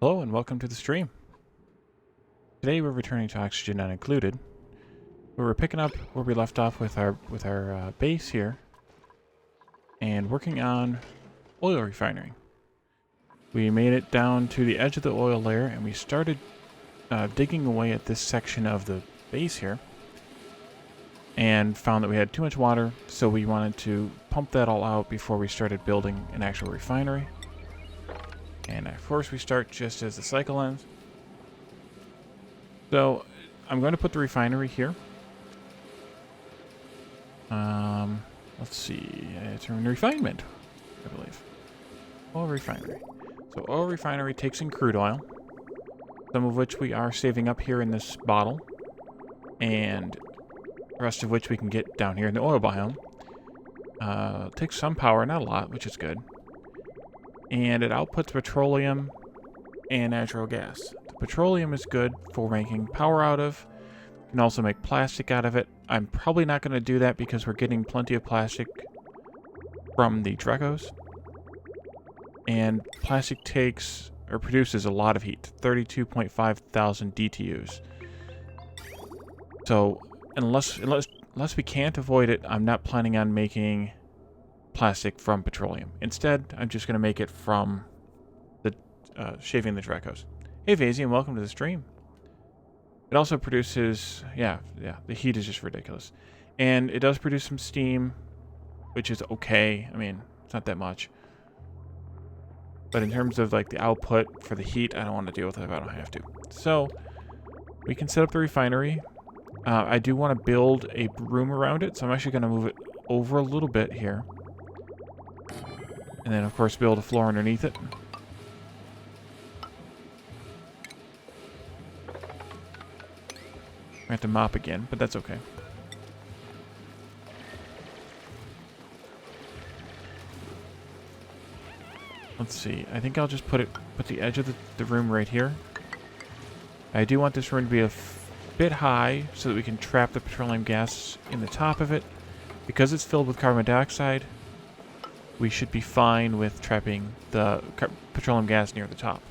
Hello and welcome to the stream. Today we're returning to Oxygen Not Included. We're picking up where we left off with our base here and working on oil refinery. We made it down to the edge of the oil layer and we started digging away at this section of the base here and found that we had too much water, so we wanted to pump that all out before we started building an actual refinery. And of course we start just as the cycle ends. So I'm going to put the refinery here. Let's see, it's a refinement, I believe. Oil refinery. So oil refinery takes in crude oil, some of which we are saving up here in this bottle, and the rest of which we can get down here in the oil biome. Takes some power, not a lot, which is good. And it outputs petroleum and natural gas. The petroleum is good for making power out of. You can also make plastic out of it. I'm probably not going to do that because we're getting plenty of plastic from the Drecos. And plastic takes, or produces a lot of heat. 32.5 thousand DTUs. So, unless we can't avoid it, I'm not planning on making plastic from petroleum. Instead, I'm just going to make it from the shaving the Drecos. Hey Vazy, and welcome to the stream. It also produces, yeah, the heat is just ridiculous. And it does produce some steam, which is okay. I mean, it's not that much. But in terms of like the output for the heat, I don't want to deal with it if I don't have to. So, we can set up the refinery. I do want to build a room around it, so I'm actually going to move it over a little bit here. And then, of course, build a floor underneath it. I have to mop again, but that's okay. Let's see. I think I'll just put the edge of the room right here. I do want this room to be a bit high so that we can trap the petroleum gas in the top of it. Because it's filled with carbon dioxide, we should be fine with trapping the petroleum gas near the top.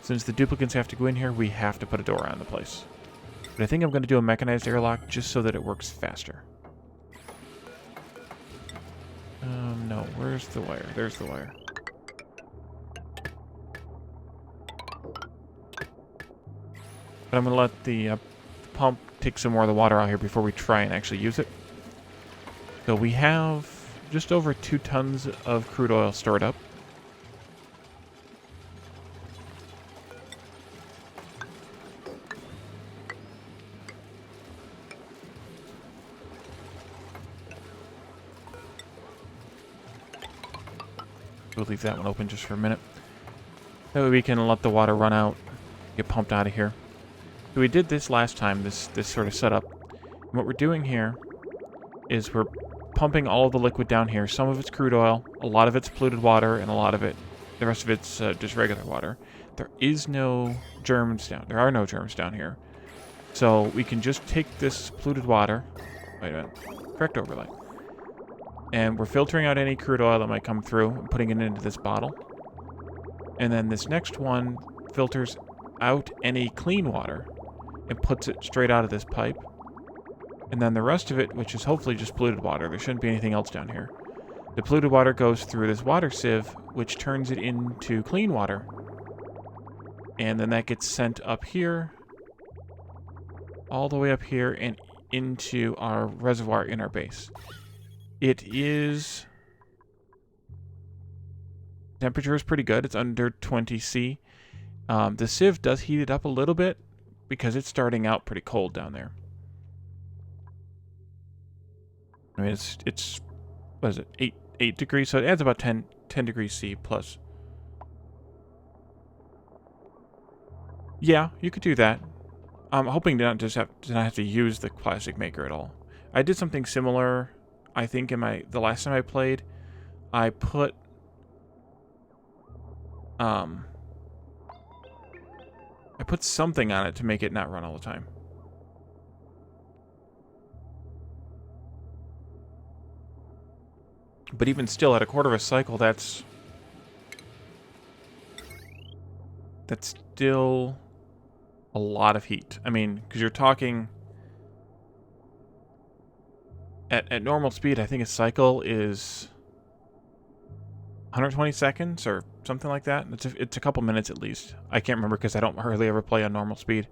Since the duplicates have to go in here, we have to put a door on the place. But I think I'm going to do a mechanized airlock just so that it works faster. No, where's the wire? There's the wire. But I'm going to let the pump take some more of the water out here before we try and actually use it. So we have just over 2 tons of crude oil stored up. We'll leave that one open just for a minute. That way we can let the water run out, get pumped out of here. So we did this last time, this sort of setup. And what we're doing here is we're pumping all of the liquid down here. Some of it's crude oil, a lot of it's polluted water, and a lot of it, the rest of it's just regular water. There is no germs down. There are no germs down here. So we can just take this polluted water. Wait a minute. Correct overlay. And we're filtering out any crude oil that might come through and putting it into this bottle. And then this next one filters out any clean water and puts it straight out of this pipe. And then the rest of it, which is hopefully just polluted water, there shouldn't be anything else down here. The polluted water goes through this water sieve, which turns it into clean water. And then that gets sent up here, all the way up here, and into our reservoir in our base. It is... Temperature is pretty good. It's under 20 C. The sieve does heat it up a little bit because it's starting out pretty cold down there. I mean, it's what is it? 8 degrees, so it adds about 10 degrees C plus. Yeah, you could do that. I'm hoping to not have to use the plastic maker at all. I did something similar, I think, in the last time I played. I put something on it to make it not run all the time. But even still, at a quarter of a cycle, that's still a lot of heat. I mean, because you're talking at normal speed, I think a cycle is 120 seconds or something like that. It's a couple minutes at least. I can't remember because I don't hardly ever play on normal speed.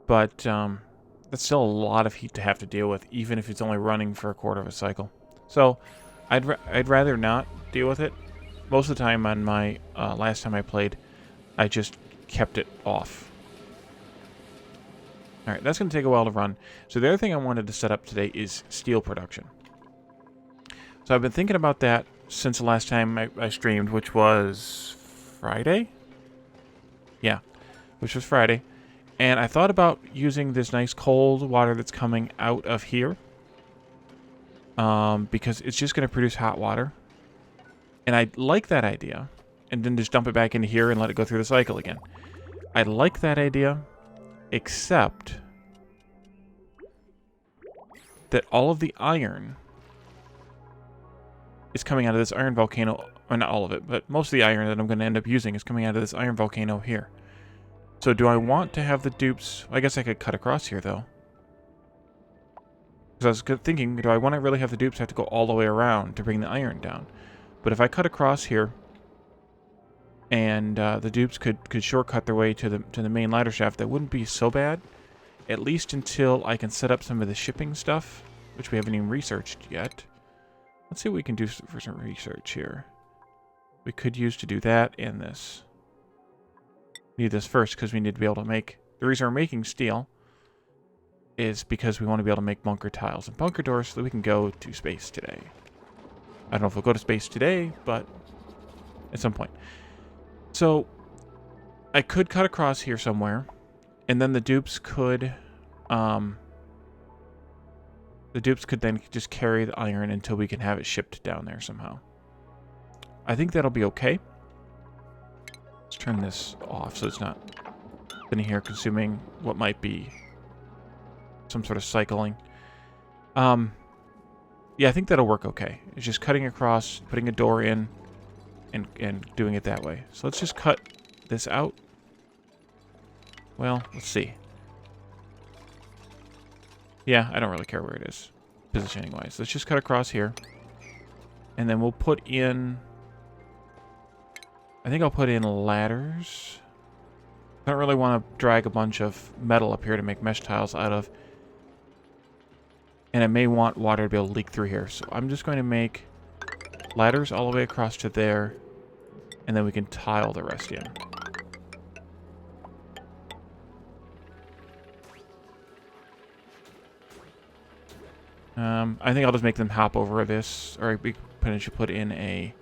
But that's still a lot of heat to have to deal with, even if it's only running for a quarter of a cycle. So I'd rather not deal with it. Most of the time on my last time I played, I just kept it off. Alright, that's going to take a while to run. So the other thing I wanted to set up today is steel production. So I've been thinking about that since the last time I streamed, which was Friday? Yeah, which was Friday. And I thought about using this nice cold water that's coming out of here. Because it's just going to produce hot water. And I like that idea. And then just dump it back into here and let it go through the cycle again. I like that idea. Except that all of the iron is coming out of this iron volcano. Or not all of it, but most of the iron that I'm going to end up using is coming out of this iron volcano here. So do I want to have the dupes... I guess I could cut across here, though. Because I was thinking, do I want to really have the dupes have to go all the way around to bring the iron down? But if I cut across here, and the dupes could shortcut their way to the main ladder shaft, that wouldn't be so bad. At least until I can set up some of the shipping stuff, which we haven't even researched yet. Let's see what we can do for some research here. We could use to do that and this. Need this first because we need to be able to make... The reason we're making steel is because we want to be able to make bunker tiles and bunker doors so that we can go to space today. I don't know if we'll go to space today, but at some point. So, I could cut across here somewhere, and then the dupes could then just carry the iron until we can have it shipped down there somehow. I think that'll be okay. Let's turn this off so it's not sitting here consuming what might be some sort of cycling. Yeah, I think that'll work okay. It's just cutting across, putting a door in, and doing it that way. So let's just cut this out. Well, let's see. Yeah, I don't really care where it is, positioning-wise. Let's just cut across here. And then we'll put in... I think I'll put in ladders. I don't really want to drag a bunch of metal up here to make mesh tiles out of. And I may want water to be able to leak through here. So I'm just going to make ladders all the way across to there. And then we can tile the rest in. I think I'll just make them hop over this. Or we should put in a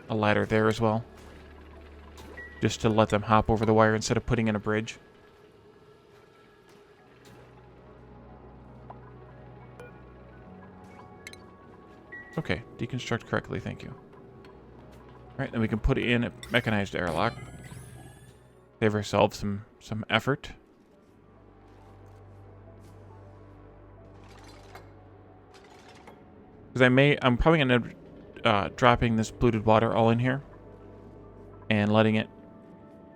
ladder there as well. Just to let them hop over the wire instead of putting in a bridge. Okay, deconstruct correctly, thank you. Alright, then we can put in a mechanized airlock. Save ourselves some effort. Because I'm probably going to end up dropping this polluted water all in here. And letting it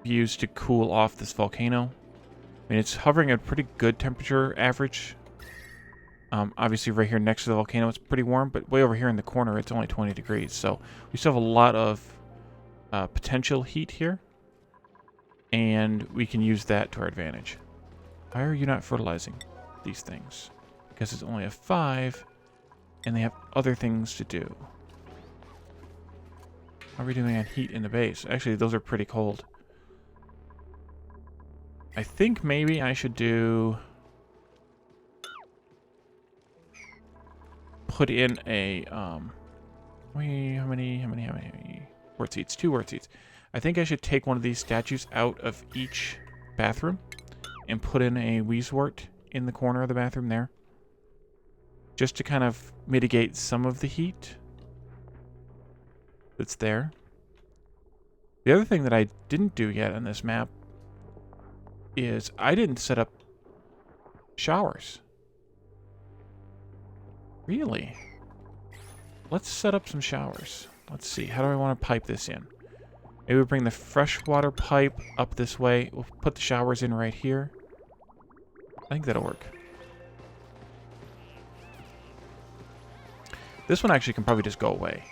be used to cool off this volcano. I mean, it's hovering at a pretty good temperature average. Obviously, right here next to the volcano, it's pretty warm, but way over here in the corner, it's only 20 degrees. So we still have a lot of potential heat here, and we can use that to our advantage. Why are you not fertilizing these things? Because it's only a 5, and they have other things to do. How are we doing on heat in the base? Actually, those are pretty cold. I think maybe I should do... put in a, how many wort seats? 2 wort seats. I think I should take one of these statues out of each bathroom and put in a Wheezewort in the corner of the bathroom there. Just to kind of mitigate some of the heat that's there. The other thing that I didn't do yet on this map is I didn't set up showers. Really? let's set up some showers. Let's see. How do I want to pipe this in? Maybe we bring the freshwater pipe up this way. We'll put the showers in right here. I think that'll work. This one actually can probably just go away,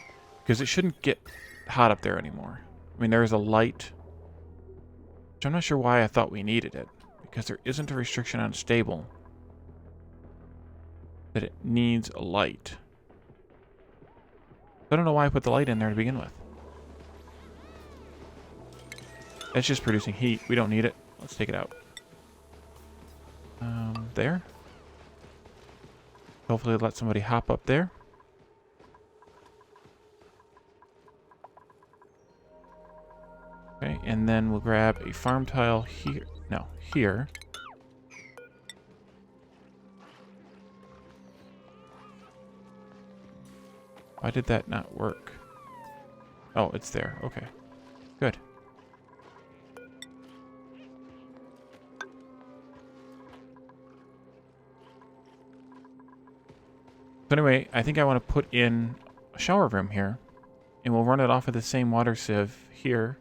because it shouldn't get hot up there anymore. I mean, there is a light, which I'm not sure why I thought we needed it, because there isn't a restriction on stable that it needs a light. I don't know why I put the light in there to begin with. It's just producing heat. We don't need it. Let's take it out. There. Hopefully let somebody hop up there. Okay, and then we'll grab a farm tile here. No, here. Why did that not work? Oh, it's there. Okay. Good. So anyway, I think I want to put in a shower room here, and we'll run it off of the same water sieve here.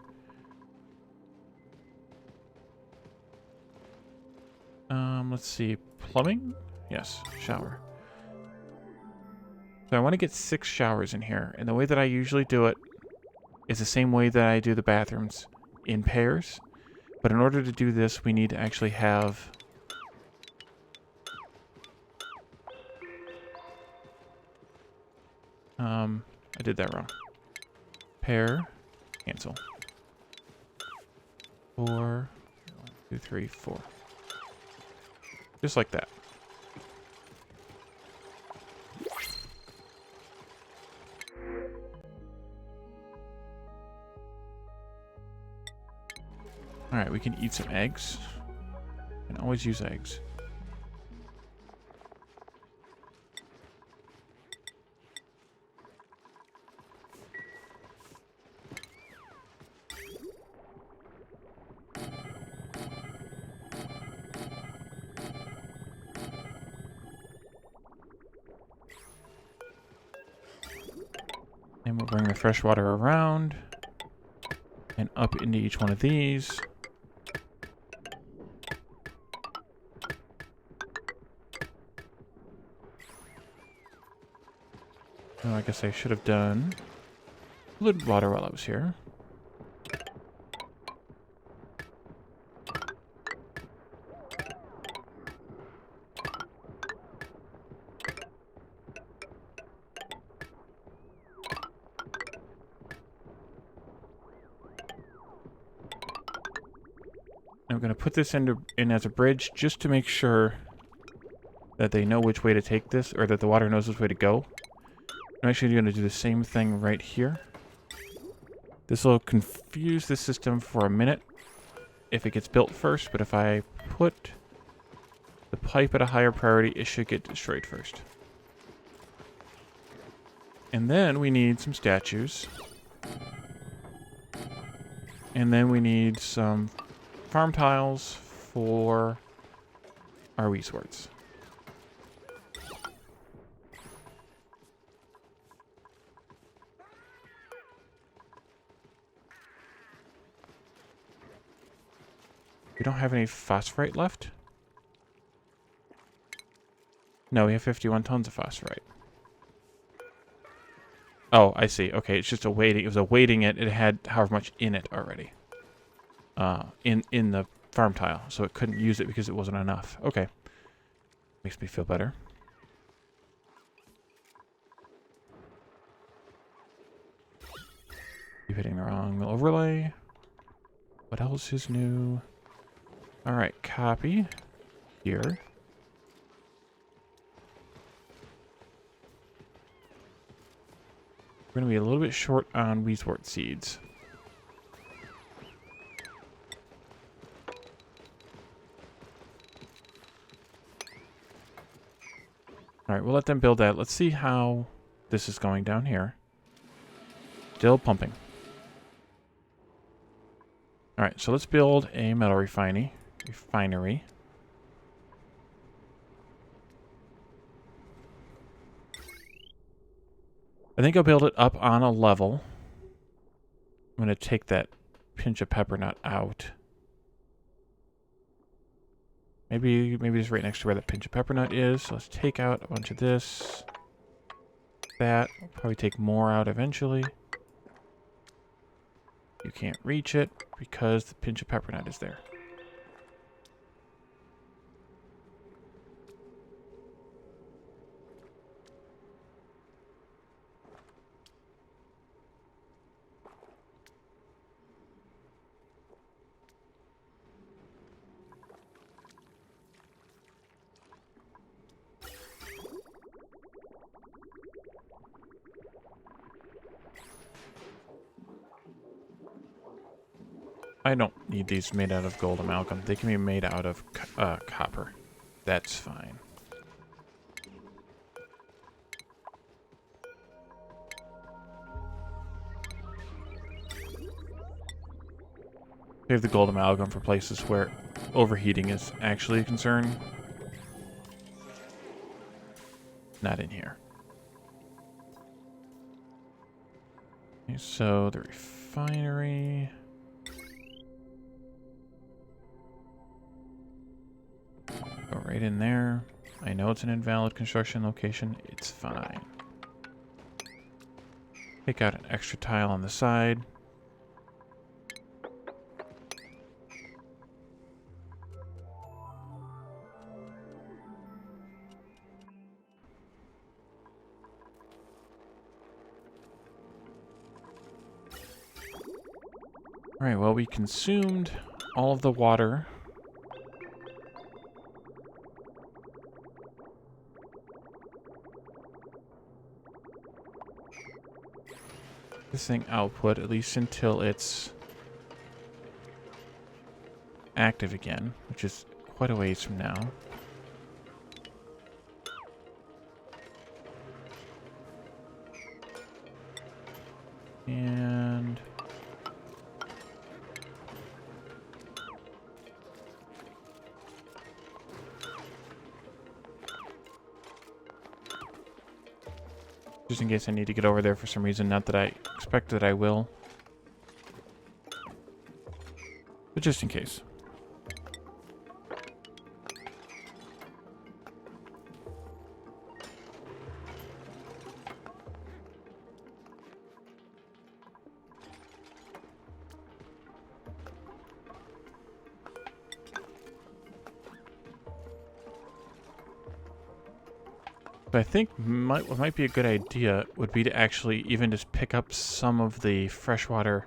Let's see. Plumbing? Yes, shower. So I want to get 6 showers in here, and the way that I usually do it is the same way that I do the bathrooms, in pairs. But in order to do this, we need to actually have I did that wrong. Pair, cancel. 4, 1, 2, 3, 4. Just like that. Alright, we can eat some eggs. We can always use eggs. And we'll bring the fresh water around and up into each one of these. Oh, I guess I should have done fluid water while I was here. I'm going to put this in as a bridge just to make sure that they know which way to take this, or that the water knows which way to go. I'm actually going to do the same thing right here. This will confuse the system for a minute if it gets built first, but if I put the pipe at a higher priority, it should get destroyed first. And then we need some statues. And then we need some farm tiles for our wee swords. We don't have any phosphorite left? No, we have 51 tons of phosphorite. Oh, I see. Okay, it's just awaiting. It was awaiting it. It had however much in it already. In the farm tile, so it couldn't use it because it wasn't enough. Okay. Makes me feel better. Keep hitting the wrong overlay. What else is new? Alright, copy. Here. We're going to be a little bit short on weeswort seeds. Alright, we'll let them build that. Let's see how this is going down here. Still pumping. Alright, so let's build a metal refinery. I think I'll build it up on a level. I'm going to take that pinch of pepper nut out. Maybe just right next to where that pinch of pepper nut is. So let's take out a bunch of this. That. We'll probably take more out eventually. You can't reach it because the pinch of pepper nut is there. I don't need these made out of gold amalgam. They can be made out of copper. That's fine. Save the gold amalgam for places where overheating is actually a concern. Not in here. Okay, so the refinery. Go right in there. I know it's an invalid construction location. It's fine. Take out an extra tile on the side. Alright, well, we consumed all of the water. This thing output, at least until it's active again, which is quite a ways from now. And just in case I need to get over there for some reason, not that I expect that I will, but just in case. But I think what might be a good idea would be to actually even just pick up some of the fresh water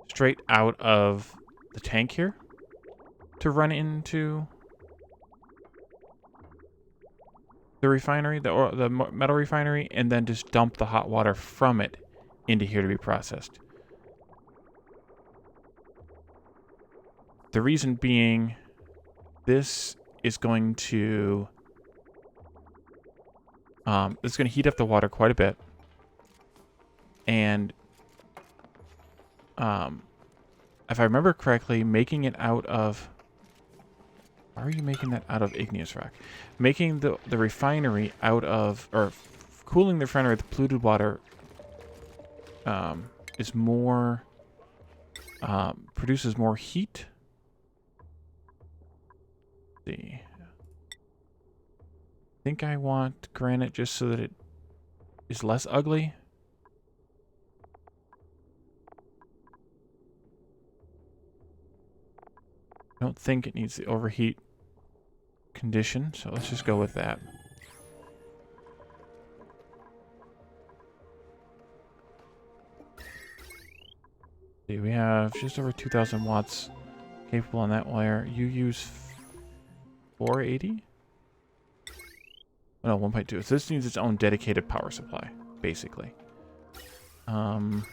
straight out of the tank here to run into the refinery, the metal refinery, and then just dump the hot water from it into here to be processed. The reason being, this is going to it's going to heat up the water quite a bit. And if I remember correctly, making it out of... Why are you making that out of igneous rock? Making the refinery out of... Or cooling the refinery with polluted water is more... produces more heat. Let's see. I think I want granite just so that it is less ugly. I don't think it needs the overheat condition, so let's just go with that. See, we have just over 2,000 watts capable on that wire. You use 480? No, 1.2. So this needs its own dedicated power supply, basically. Well,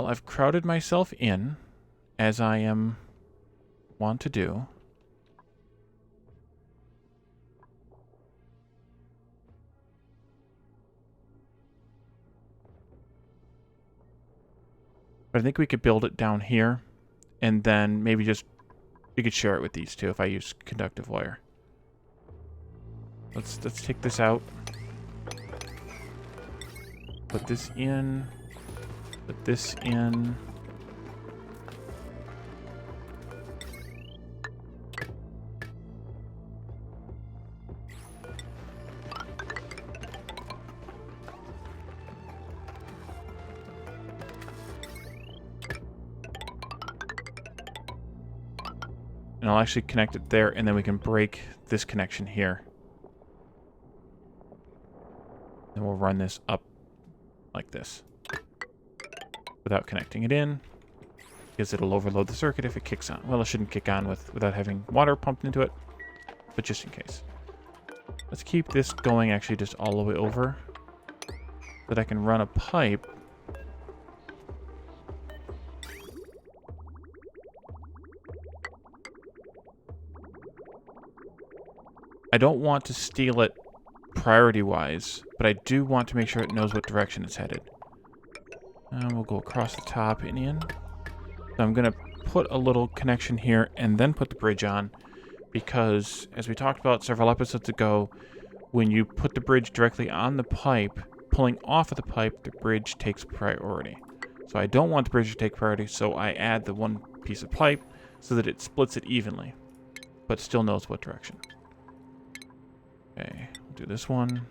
I've crowded myself in, as I am wont to do. But I think we could build it down here, and then maybe just... We could share it with these two if I use conductive wire. Let's take this out. Put this in. Put this in. And I'll actually connect it there, and then we can break this connection here. And we'll run this up like this without connecting it in, because it'll overload the circuit if it kicks on. Well, it shouldn't kick on without having water pumped into it, but just in case. Let's keep this going actually just all the way over so that I can run a pipe. I don't want to steal it priority-wise, but I do want to make sure it knows what direction it's headed. And we'll go across the top and in. So I'm going to put a little connection here and then put the bridge on, because, as we talked about several episodes ago, when you put the bridge directly on the pipe, pulling off of the pipe, the bridge takes priority. So I don't want the bridge to take priority, so I add the one piece of pipe so that it splits it evenly, but still knows what direction. Okay, we'll do this one.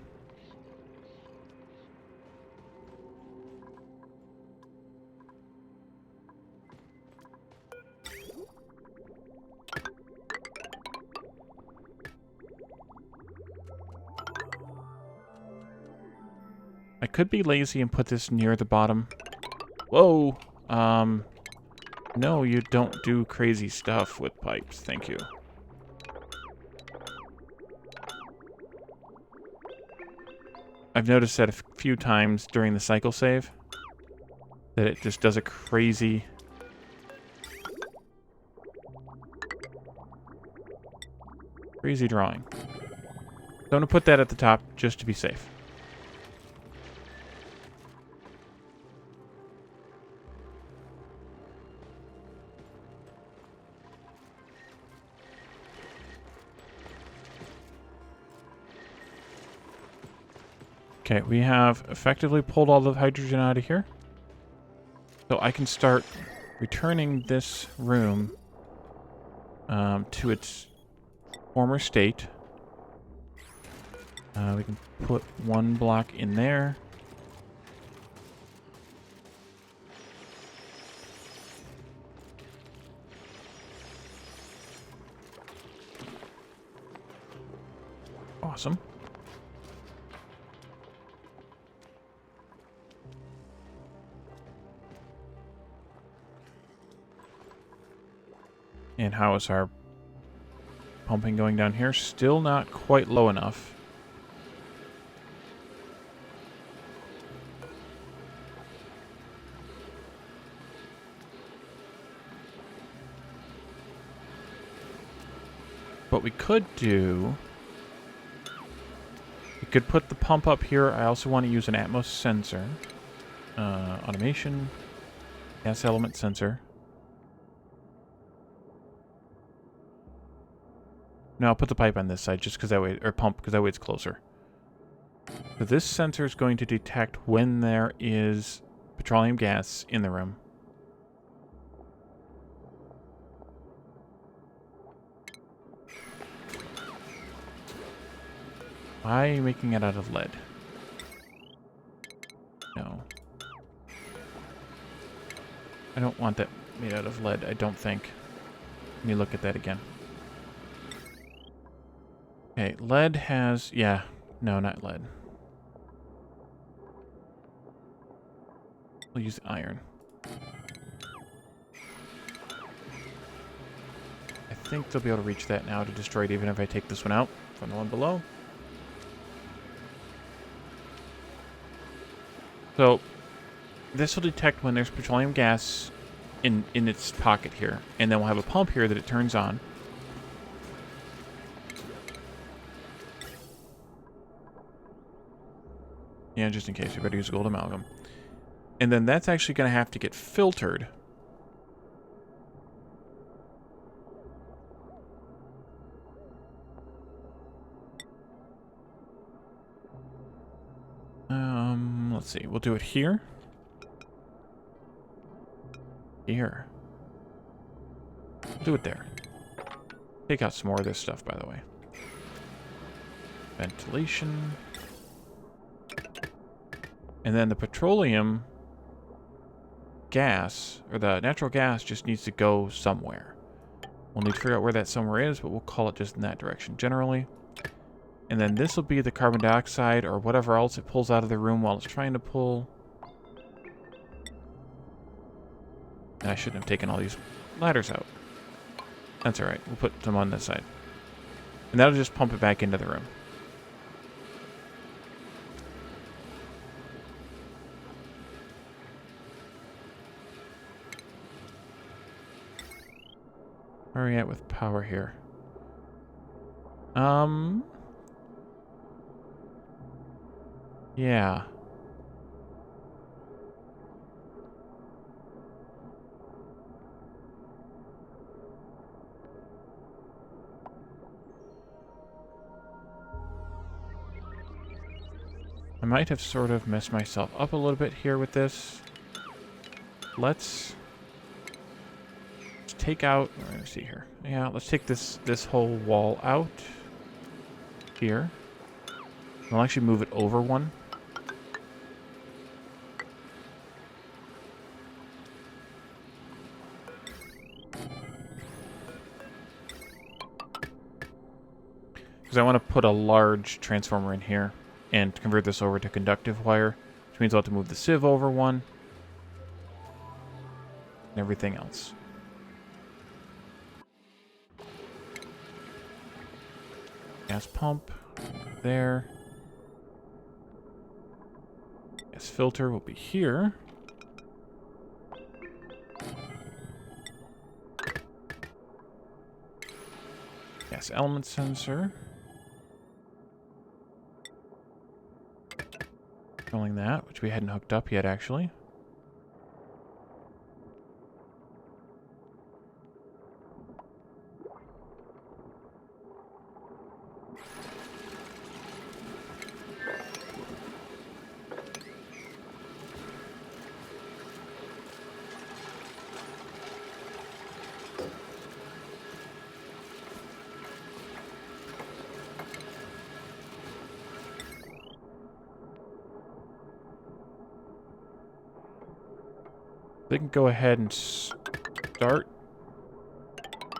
I could be lazy and put this near the bottom. Whoa! No, you don't do crazy stuff with pipes. Thank you. I've noticed that a few times during the cycle save that it just does a crazy drawing. So I'm going to put that at the top just to be safe. Okay, we have effectively pulled all the hydrogen out of here. So I can start returning this room to its former state. We can put one block in there. Awesome. And how is our pumping going down here? Still not quite low enough. What we could do... we could put the pump up here. I also want to use an Atmos sensor. Automation. Gas element sensor. No, I'll put the pipe on this side just because that way, or pump, because that way it's closer. So this sensor is going to detect when there is petroleum gas in the room. Why are you making it out of lead? No. I don't want that made out of lead, I don't think. Let me look at that again. Okay, lead has... yeah. No, not lead. We'll use iron. I think they'll be able to reach that now to destroy it, even if I take this one out from the one below. So, this will detect when there's petroleum gas in its pocket here. And then we'll have a pump here that it turns on. Yeah, just in case. We better use a gold amalgam. And then that's actually going to have to get filtered. Let's see. We'll do it here. Here. We'll do it there. Take out some more of this stuff, by the way. Ventilation. And then the petroleum gas, or the natural gas, just needs to go somewhere. We'll need to figure out where that somewhere is, but we'll call it just in that direction generally. And then this will be the carbon dioxide or whatever else it pulls out of the room while it's trying to pull. And I shouldn't have taken all these ladders out. That's alright. We'll put them on this side. And that'll just pump it back into the room. Where are we at with power here? Yeah. I might have sort of messed myself up a little bit here with this. Let's take out, let me see here. Yeah, let's take this whole wall out here. I'll actually move it over one. Because I want to put a large transformer in here and convert this over to conductive wire, which means I'll have to move the sieve over one and everything else. Gas pump there. Gas filter will be here. Gas element sensor. Controlling that, which we hadn't hooked up yet, actually. They can go ahead and start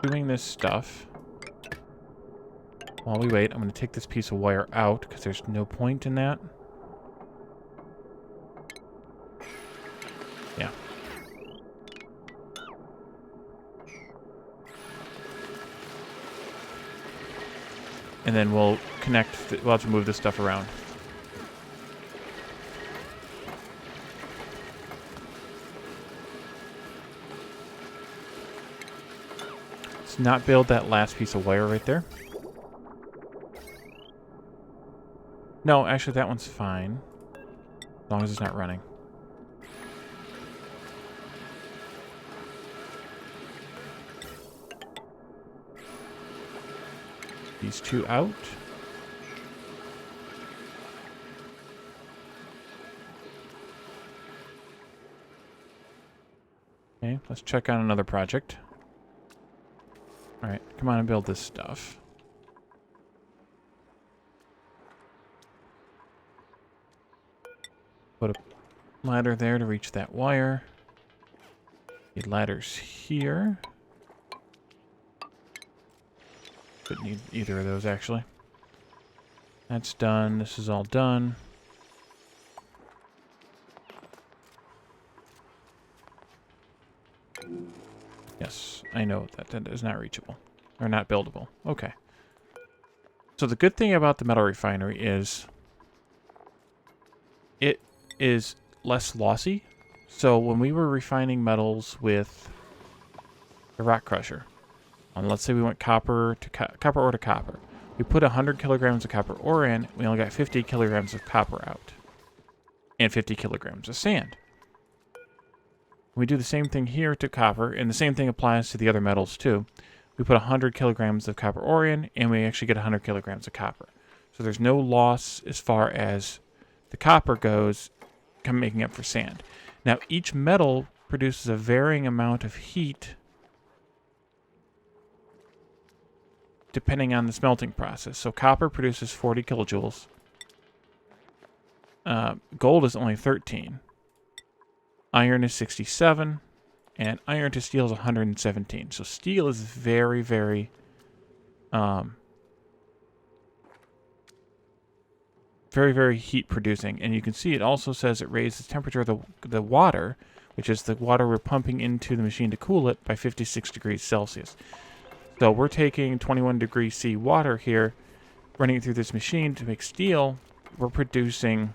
doing this stuff. While we wait, I'm going to take this piece of wire out because there's no point in that. Yeah. And then we'll connect, we'll have to move this stuff around. Not build that last piece of wire right there. No, actually that one's fine. As long as it's not running. These two out. Okay, let's check on another project. Alright, come on and build this stuff. Put a ladder there to reach that wire. Need ladders here. Couldn't need either of those, actually. That's done. This is all done. Yes, I know that is not reachable. Or not buildable. Okay. So the good thing about the metal refinery is it is less lossy. So when we were refining metals with the rock crusher, let's say we went copper ore to copper. We put 100 kilograms of copper ore in, we only got 50 kilograms of copper out. And 50 kilograms of sand. We do the same thing here to copper, and the same thing applies to the other metals too. We put 100 kilograms of copper ore in, and we actually get 100 kilograms of copper. So there's no loss as far as the copper goes, making up for sand. Now, each metal produces a varying amount of heat depending on the smelting process. So copper produces 40 kilojoules. Gold is only 13. Iron is 67. And iron to steel is 117. So steel is very, very... very, very heat producing. And you can see it also says it raises the temperature of the water, which is the water we're pumping into the machine to cool it, by 56 degrees Celsius. So we're taking 21 degrees C water here, running it through this machine to make steel. We're producing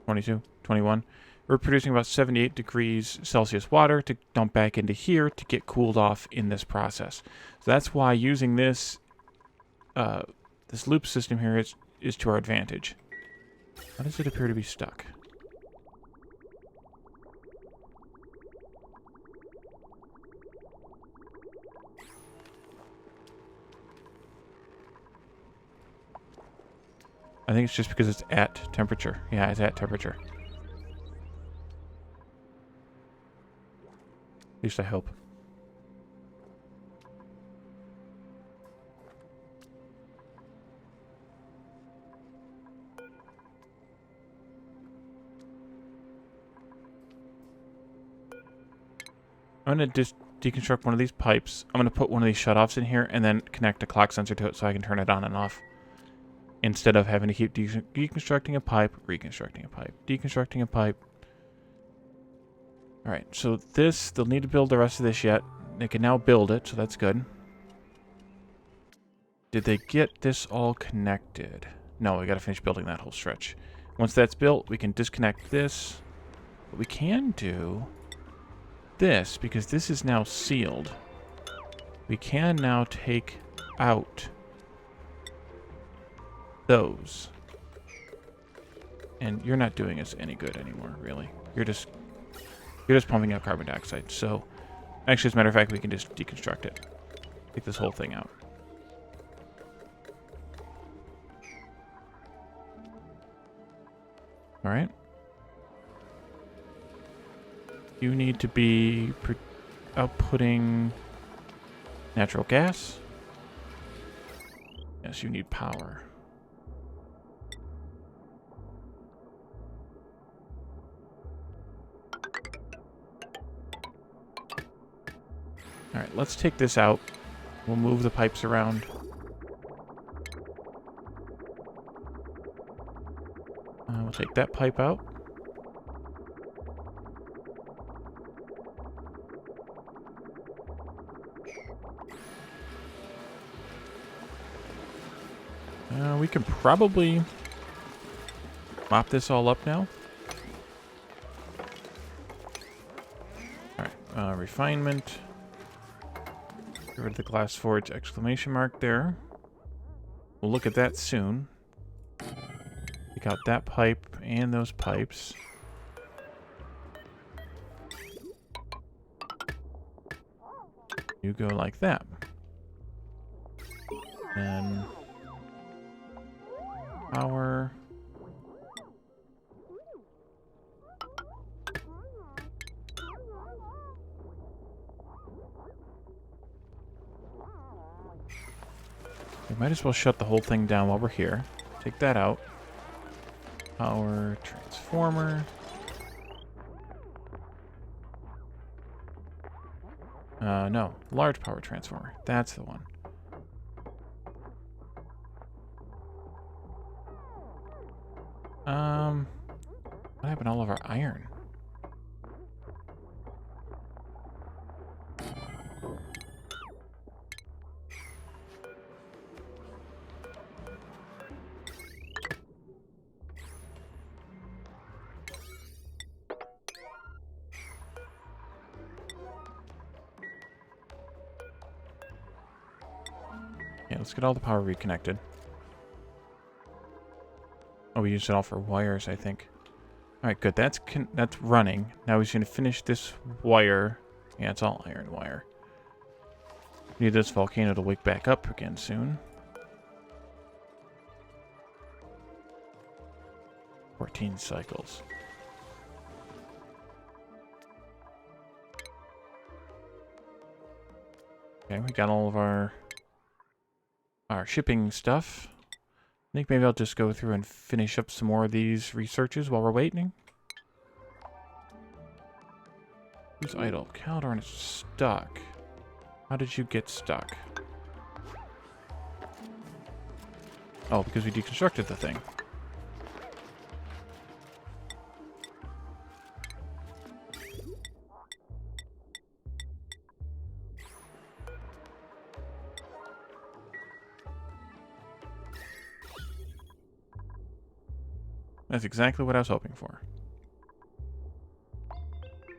22, 21. We're producing about 78 degrees Celsius water to dump back into here to get cooled off in this process. So that's why using this this loop system here is to our advantage. Why does it appear to be stuck? I think it's just because it's at temperature. Yeah, it's at temperature. At least I hope. I'm going to just deconstruct one of these pipes. I'm going to put one of these shutoffs in here and then connect a clock sensor to it so I can turn it on and off. Instead of having to keep deconstructing a pipe, reconstructing a pipe, deconstructing a pipe. Alright, so this, they'll need to build the rest of this yet. They can now build it, so that's good. Did they get this all connected? No, we gotta finish building that whole stretch. Once that's built, we can disconnect this. But we can do this, because this is now sealed. We can now take out those. And you're not doing us any good anymore, really. You're just pumping out carbon dioxide. So, actually, as a matter of fact, we can just deconstruct it. Take this whole thing out. Alright. You need to be outputting natural gas. Yes, you need power. Alright, let's take this out. We'll move the pipes around. We'll take that pipe out. We can probably mop this all up now. Alright, refinement. Get rid of the glass forge exclamation mark there. We'll look at that soon. Take out that pipe and those pipes. You go like that. And power. We might as well shut the whole thing down while we're here. Take that out. Power transformer. No. Large power transformer. That's the one. What happened to all of our iron? Yeah, let's get all the power reconnected. Oh, we used it all for wires, I think. Alright, good. That's running. Now we're just going to finish this wire. Yeah, it's all iron wire. Need this volcano to wake back up again soon. 14 cycles. Okay, we got all of our shipping stuff. I think maybe I'll just go through and finish up some more of these researches while we're waiting. Who's idle? Caldorn is stuck. How did you get stuck? Oh, because we deconstructed the thing. That's exactly what I was hoping for.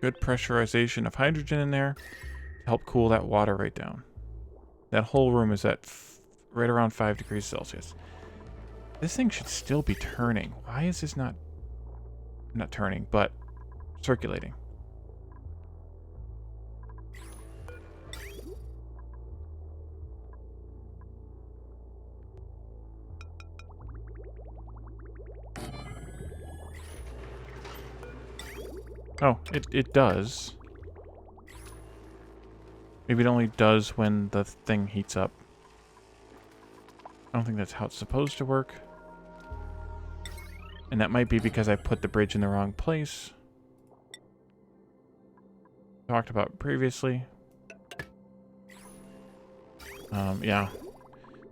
Good pressurization of hydrogen in there to help cool that water right down. That whole room is at right around 5 degrees Celsius. This thing should still be turning. Why is this not turning, but circulating? Oh, it does. Maybe it only does when the thing heats up. I don't think that's how it's supposed to work. And that might be because I put the bridge in the wrong place. Talked about previously. Yeah.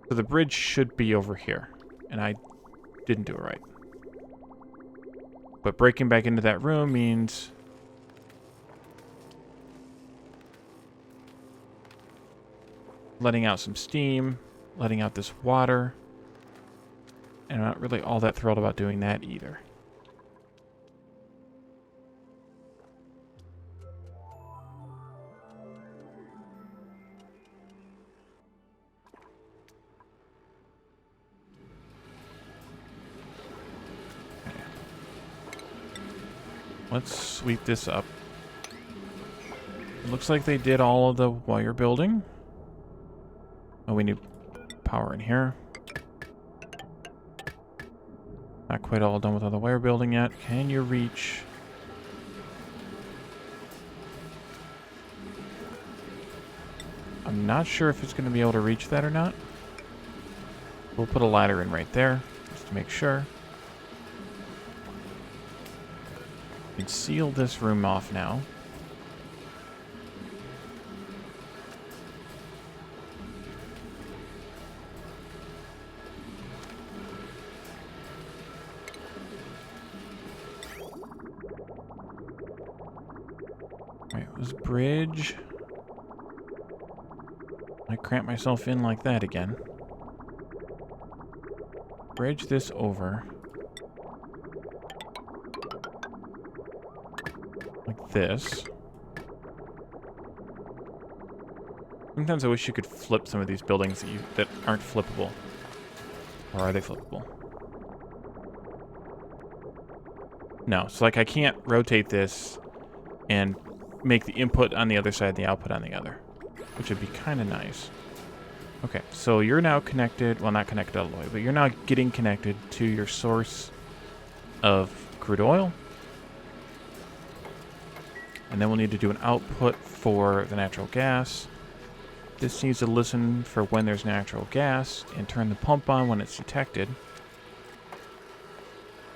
So the bridge should be over here. And I didn't do it right. But breaking back into that room means... letting out some steam, letting out this water. And I'm not really all that thrilled about doing that either. Okay. Let's sweep this up. It looks like they did all of the wire building. Oh, we need power in here. Not quite all done with all the wire building yet. Can you reach? I'm not sure if it's going to be able to reach that or not. We'll put a ladder in right there, just to make sure. We can seal this room off now. This bridge. I cramp myself in like that again. Bridge this over. Like this. Sometimes I wish you could flip some of these buildings that aren't flippable. Or are they flippable? No, so like I can't rotate this and make the input on the other side and the output on the other, which would be kind of nice. Okay, so you're now connected, well, not connected all the way, but you're now getting connected to your source of crude oil. And then we'll need to do an output for the natural gas. This needs to listen for when there's natural gas and turn the pump on when it's detected.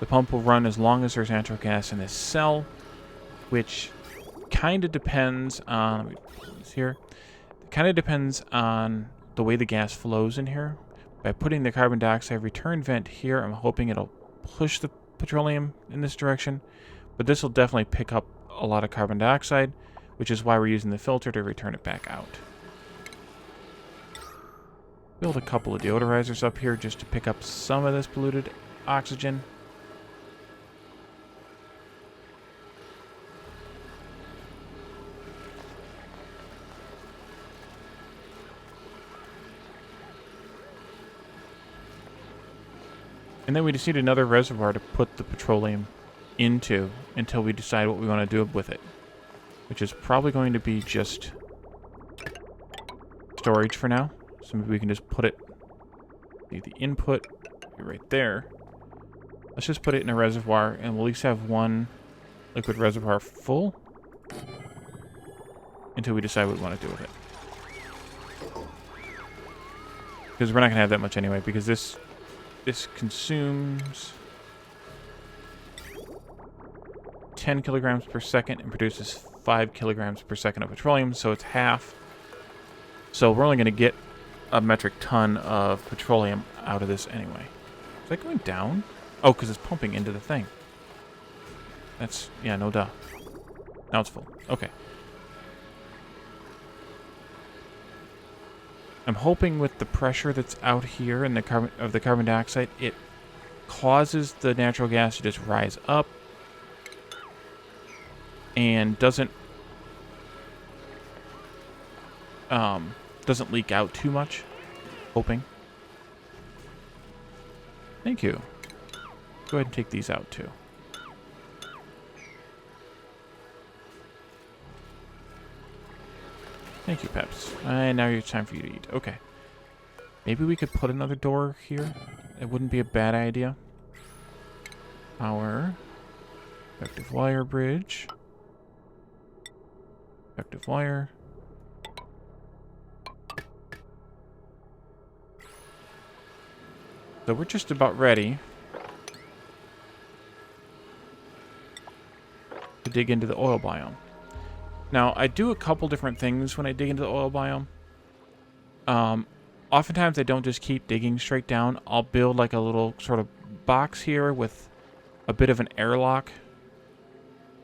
The pump will run as long as there's natural gas in this cell, which kind of depends on, let me put this here. It kind of depends on the way the gas flows in here. By putting the carbon dioxide return vent here, I'm hoping it'll push the petroleum in this direction, but this will definitely pick up a lot of carbon dioxide, which is why we're using the filter to return it back out. Build a couple of deodorizers up here just to pick up some of this polluted oxygen. And then we just need another reservoir to put the petroleum into until we decide what we want to do with it. Which is probably going to be just storage for now. So maybe we can just put it, the input right there. Let's just put it in a reservoir, and we'll at least have one liquid reservoir full until we decide what we want to do with it. Because we're not going to have that much anyway, because this consumes 10 kilograms per second and produces 5 kilograms per second of petroleum, so it's half. So we're only going to get a metric ton of petroleum out of this anyway. Is that going down? Oh, because it's pumping into the thing. That's, yeah, no duh. Now it's full. Okay. I'm hoping with the pressure that's out here in the carbon dioxide, it causes the natural gas to just rise up and doesn't leak out too much. Hoping. Thank you. Go ahead and take these out too. Thank you, Peps. And now it's time for you to eat. Okay. Maybe we could put another door here. It wouldn't be a bad idea. Power. Effective wire bridge. Effective wire. So we're just about ready to dig into the oil biome. Now, I do a couple different things when I dig into the oil biome. Oftentimes, I don't just keep digging straight down. I'll build like a little sort of box here with a bit of an airlock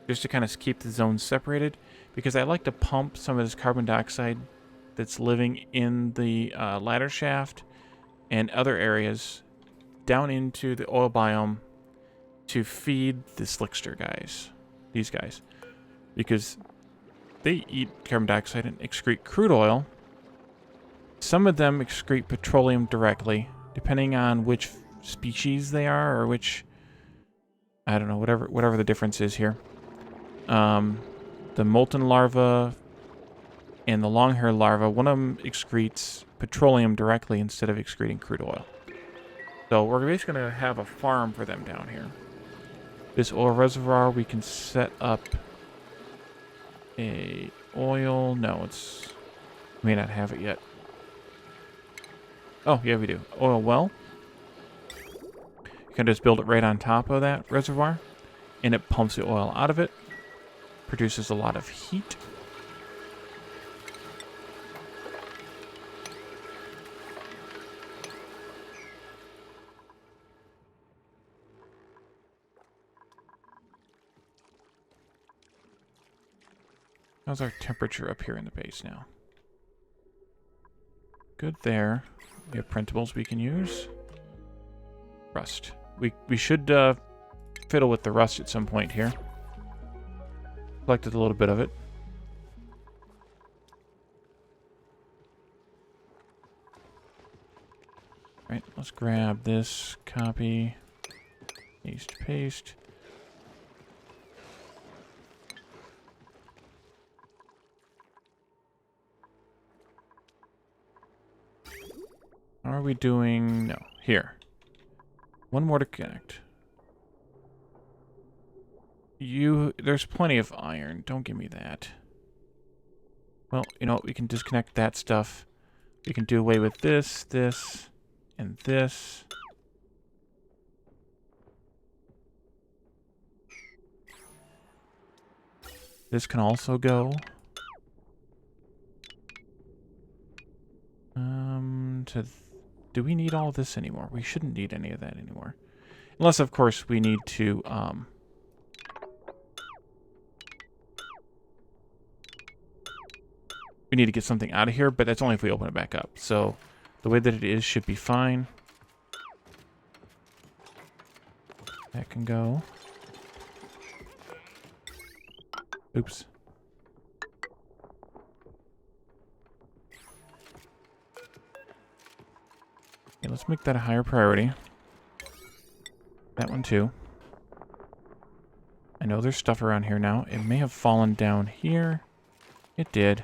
just to kind of keep the zones separated, because I like to pump some of this carbon dioxide that's living in the ladder shaft and other areas down into the oil biome to feed the slickster guys, these guys, because they eat carbon dioxide and excrete crude oil. Some of them excrete petroleum directly, depending on which species they are, or which, I don't know, whatever the difference is here. The molten larva and the long-haired larva, one of them excretes petroleum directly instead of excreting crude oil. So we're basically going to have a farm for them down here. This oil reservoir, we can set up a oil. No, it's... We may not have it yet. Oh, yeah, we do. Oil well. You can just build it right on top of that reservoir, and it pumps the oil out of it. Produces a lot of heat. How's our temperature up here in the base now? Good there. We have printables we can use. Rust. We should fiddle with the rust at some point here. Collected a little bit of it. Right, let's grab this, copy, paste. How are we doing? No, here. One more to connect. There's plenty of iron. Don't give me that. Well, you know what? We can disconnect that stuff. We can do away with this, and this. This can also go. Do we need all of this anymore? We shouldn't need any of that anymore. Unless, of course, we need to, we need to get something out of here, but that's only if we open it back up. So, the way that it is should be fine. That can go. Oops. Okay, let's make that a higher priority. That one too. I know there's stuff around here now. It may have fallen down here. It did.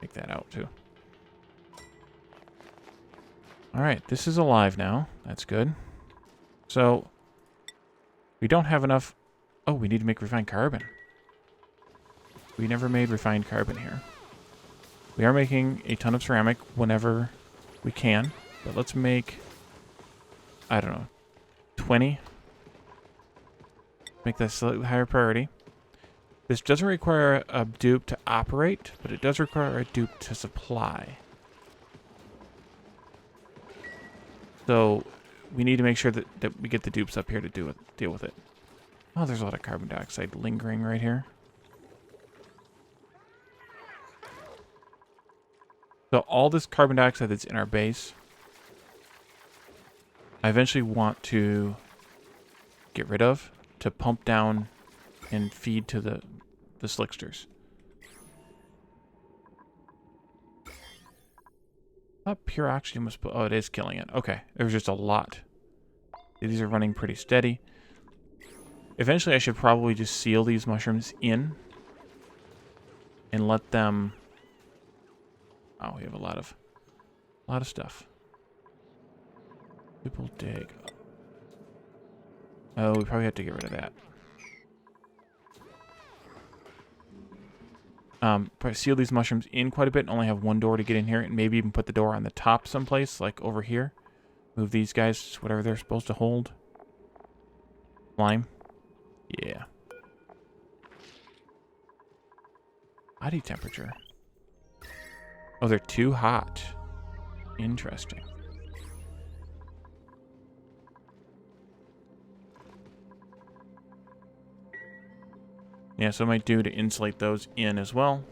Take that out too. Alright, this is alive now. That's good. So, we don't have enough... Oh, we need to make refined carbon. We never made refined carbon here. We are making a ton of ceramic whenever we can. But let's make... I don't know. 20. Make that slightly higher priority. This doesn't require a dupe to operate, but it does require a dupe to supply. So we need to make sure that we get the dupes up here to deal with it. Oh, there's a lot of carbon dioxide lingering right here. So all this carbon dioxide that's in our base, I eventually want to get rid of to pump down and feed to the slicksters. I thought pure oxygen was... Oh, it is killing it. Okay, there was just a lot. These are running pretty steady. Eventually, I should probably just seal these mushrooms in and let them... Oh, we have a lot of stuff. People dig. Oh, we probably have to get rid of that. Probably seal these mushrooms in quite a bit and only have one door to get in here, and maybe even put the door on the top someplace, like over here. Move these guys, whatever they're supposed to hold. Lime. Yeah. Body temperature. Oh, they're too hot. Interesting. Yeah, so I might do to insulate those in as well.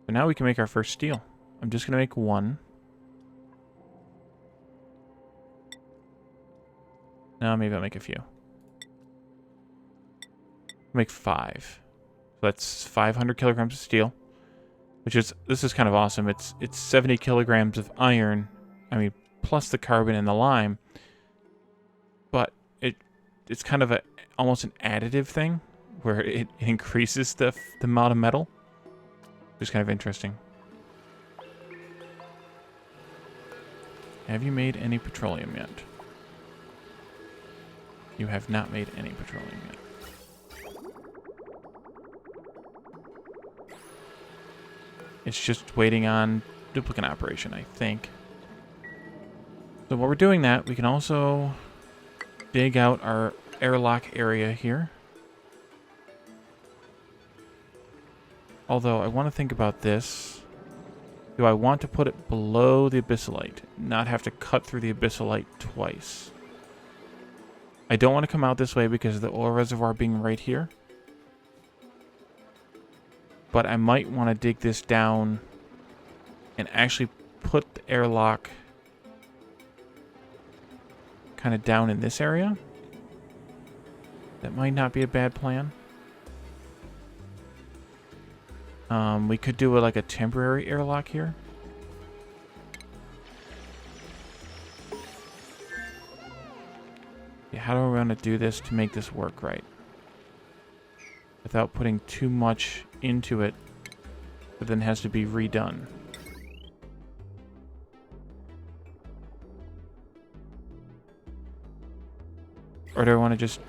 So now we can make our first steel. I'm just going to make one. No, maybe I'll make a few. Make 5. So that's 500 kilograms of steel. Which is, this is kind of awesome. It's 70 kilograms of iron. I mean, plus the carbon and the lime, but it's kind of almost an additive thing where it increases the amount of metal. It's kind of interesting. Have you made any petroleum yet? You have not made any petroleum yet. It's just waiting on duplicate operation, I think. So while we're doing that, we can also dig out our airlock area here. Although I want to think about this. Do I want to put it below the abyssalite? Not have to cut through the abyssalite twice. I don't want to come out this way because of the oil reservoir being right here. But I might want to dig this down and actually put the airlock kind of down in this area. That might not be a bad plan. We could do like a temporary airlock here. Yeah, how do we want to do this to make this work right? Without putting too much into it, but then has to be redone. Or do I want to just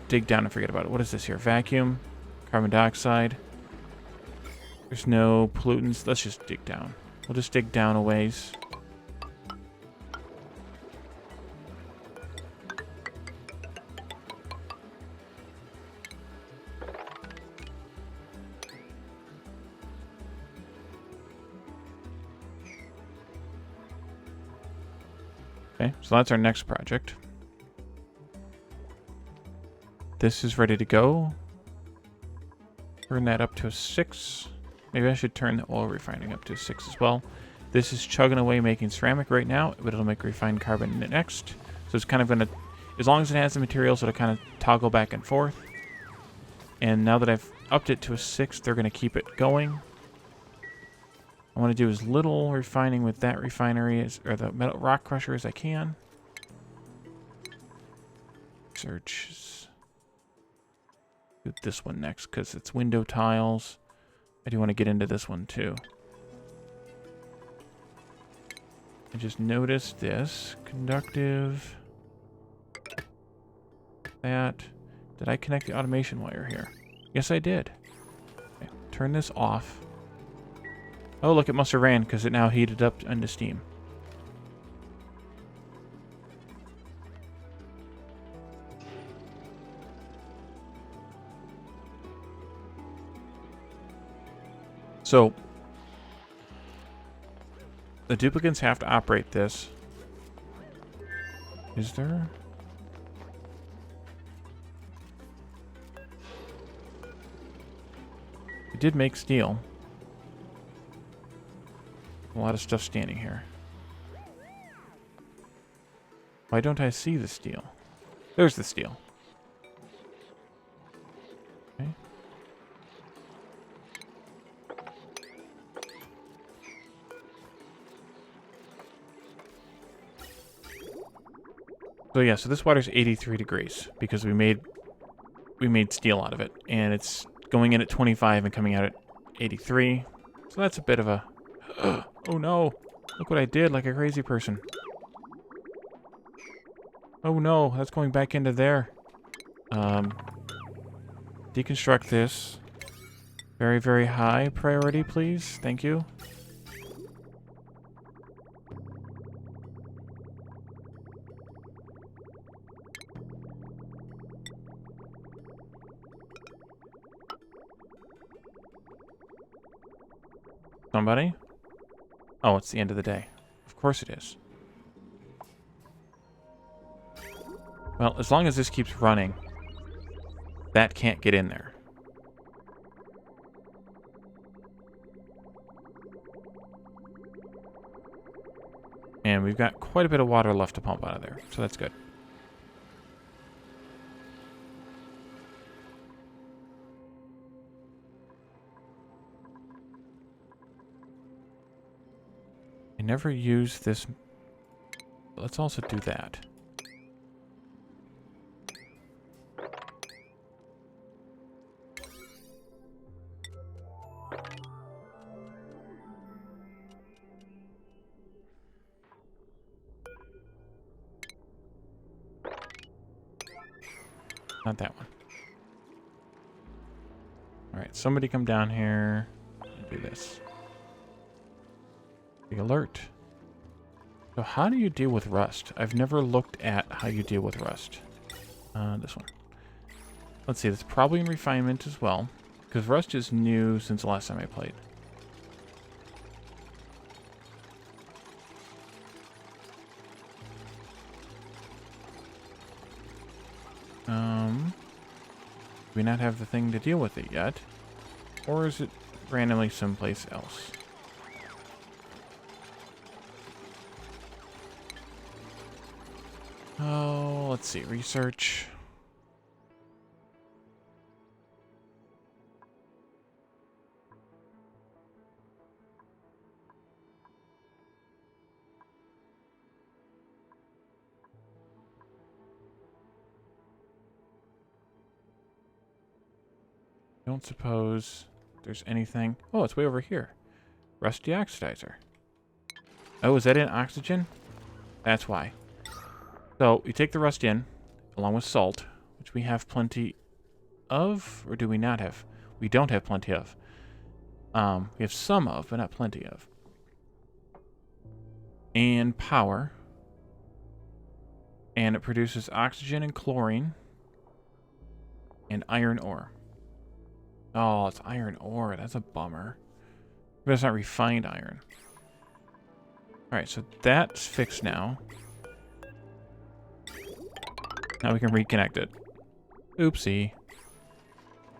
dig down and forget about it? What is this here? Vacuum, carbon dioxide. There's no pollutants. Let's just dig down. We'll just dig down a ways. Okay, so that's our next project. This is ready to go. Turn that up to a 6. Maybe I should turn the oil refining up to a 6 as well. This is chugging away making ceramic right now, but it'll make refined carbon next. So it's kind of going to, as long as it has the materials, it'll kind of toggle back and forth. And now that I've upped it to a 6, they're going to keep it going. I want to do as little refining with that refinery or the metal rock crusher as I can. Search. do this one next because it's window tiles. I do want to get into this one too. I just noticed this. Conductive. That. Did I connect the automation wire here? Yes, I did. Okay, turn this off. Oh, look, it must have ran because it now heated up into steam. So, the duplicates have to operate this. Is there? We did make steel. A lot of stuff standing here. Why don't I see the steel? There's the steel. Okay. So yeah, so this water's 83 degrees because we made steel out of it, and it's going in at 25 and coming out at 83. So that's a bit of a oh no, look what I did, like a crazy person. Oh no, that's going back into there. Deconstruct this. Very, very high priority, please. Thank you. Somebody? Oh, it's the end of the day. Of course it is. Well, as long as this keeps running, that can't get in there. And we've got quite a bit of water left to pump out of there, so that's good. I never use this. Let's also do that. Not that one. Alright, somebody come down here and do this. Big alert. So how do you deal with rust? I've never looked at how you deal with rust. This one. Let's see, that's probably in refinement as well, because rust is new since the last time I played. Do we not have the thing to deal with it yet? Or is it randomly someplace else? Oh, let's see. Research. Don't suppose there's anything. Oh, it's way over here. Rust deoxidizer. Oh, is that in oxygen? That's why. So, we take the rust in, along with salt, which we have plenty of, or do we not have? We don't have plenty of. We have some of, but not plenty of. And power. And it produces oxygen and chlorine. And iron ore. Oh, it's iron ore. That's a bummer. But it's not refined iron. Alright, so that's fixed now. Now we can reconnect it. Oopsie.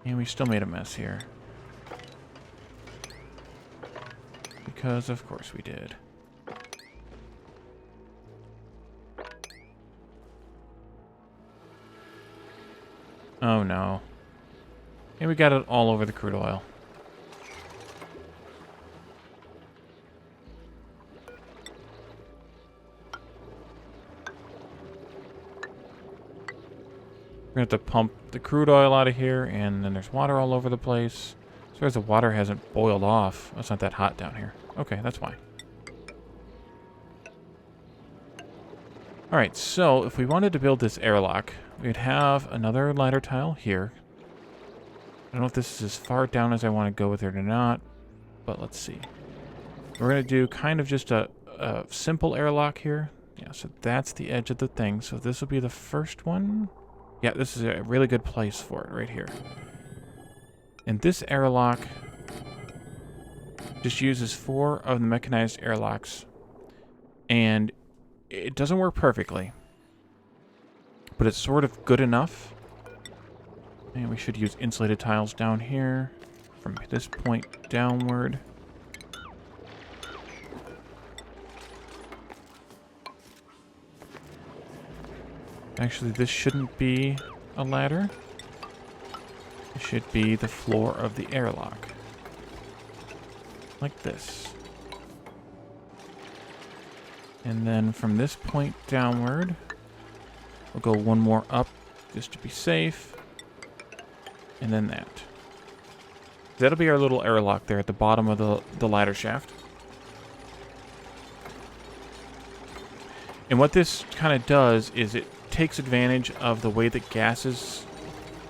And we still made a mess here. Because of course we did. Oh no. And we got it all over the crude oil. We're going to have to pump the crude oil out of here, and then there's water all over the place. As far as the water hasn't boiled off. Oh, it's not that hot down here. Okay, that's why. Alright, so if we wanted to build this airlock, we'd have another ladder tile here. I don't know if this is as far down as I want to go with it or not, but let's see. We're going to do kind of just a simple airlock here. Yeah, so that's the edge of the thing. So this will be the first one. Yeah, this is a really good place for it right here. And this airlock just uses 4 of the mechanized airlocks. And it doesn't work perfectly, but it's sort of good enough. And we should use insulated tiles down here from this point downward. Actually, this shouldn't be a ladder. It should be the floor of the airlock. Like this. And then from this point downward, we'll go one more up just to be safe. And then that. That'll be our little airlock there at the bottom of the ladder shaft. And what this kind of does is it takes advantage of the way that gases,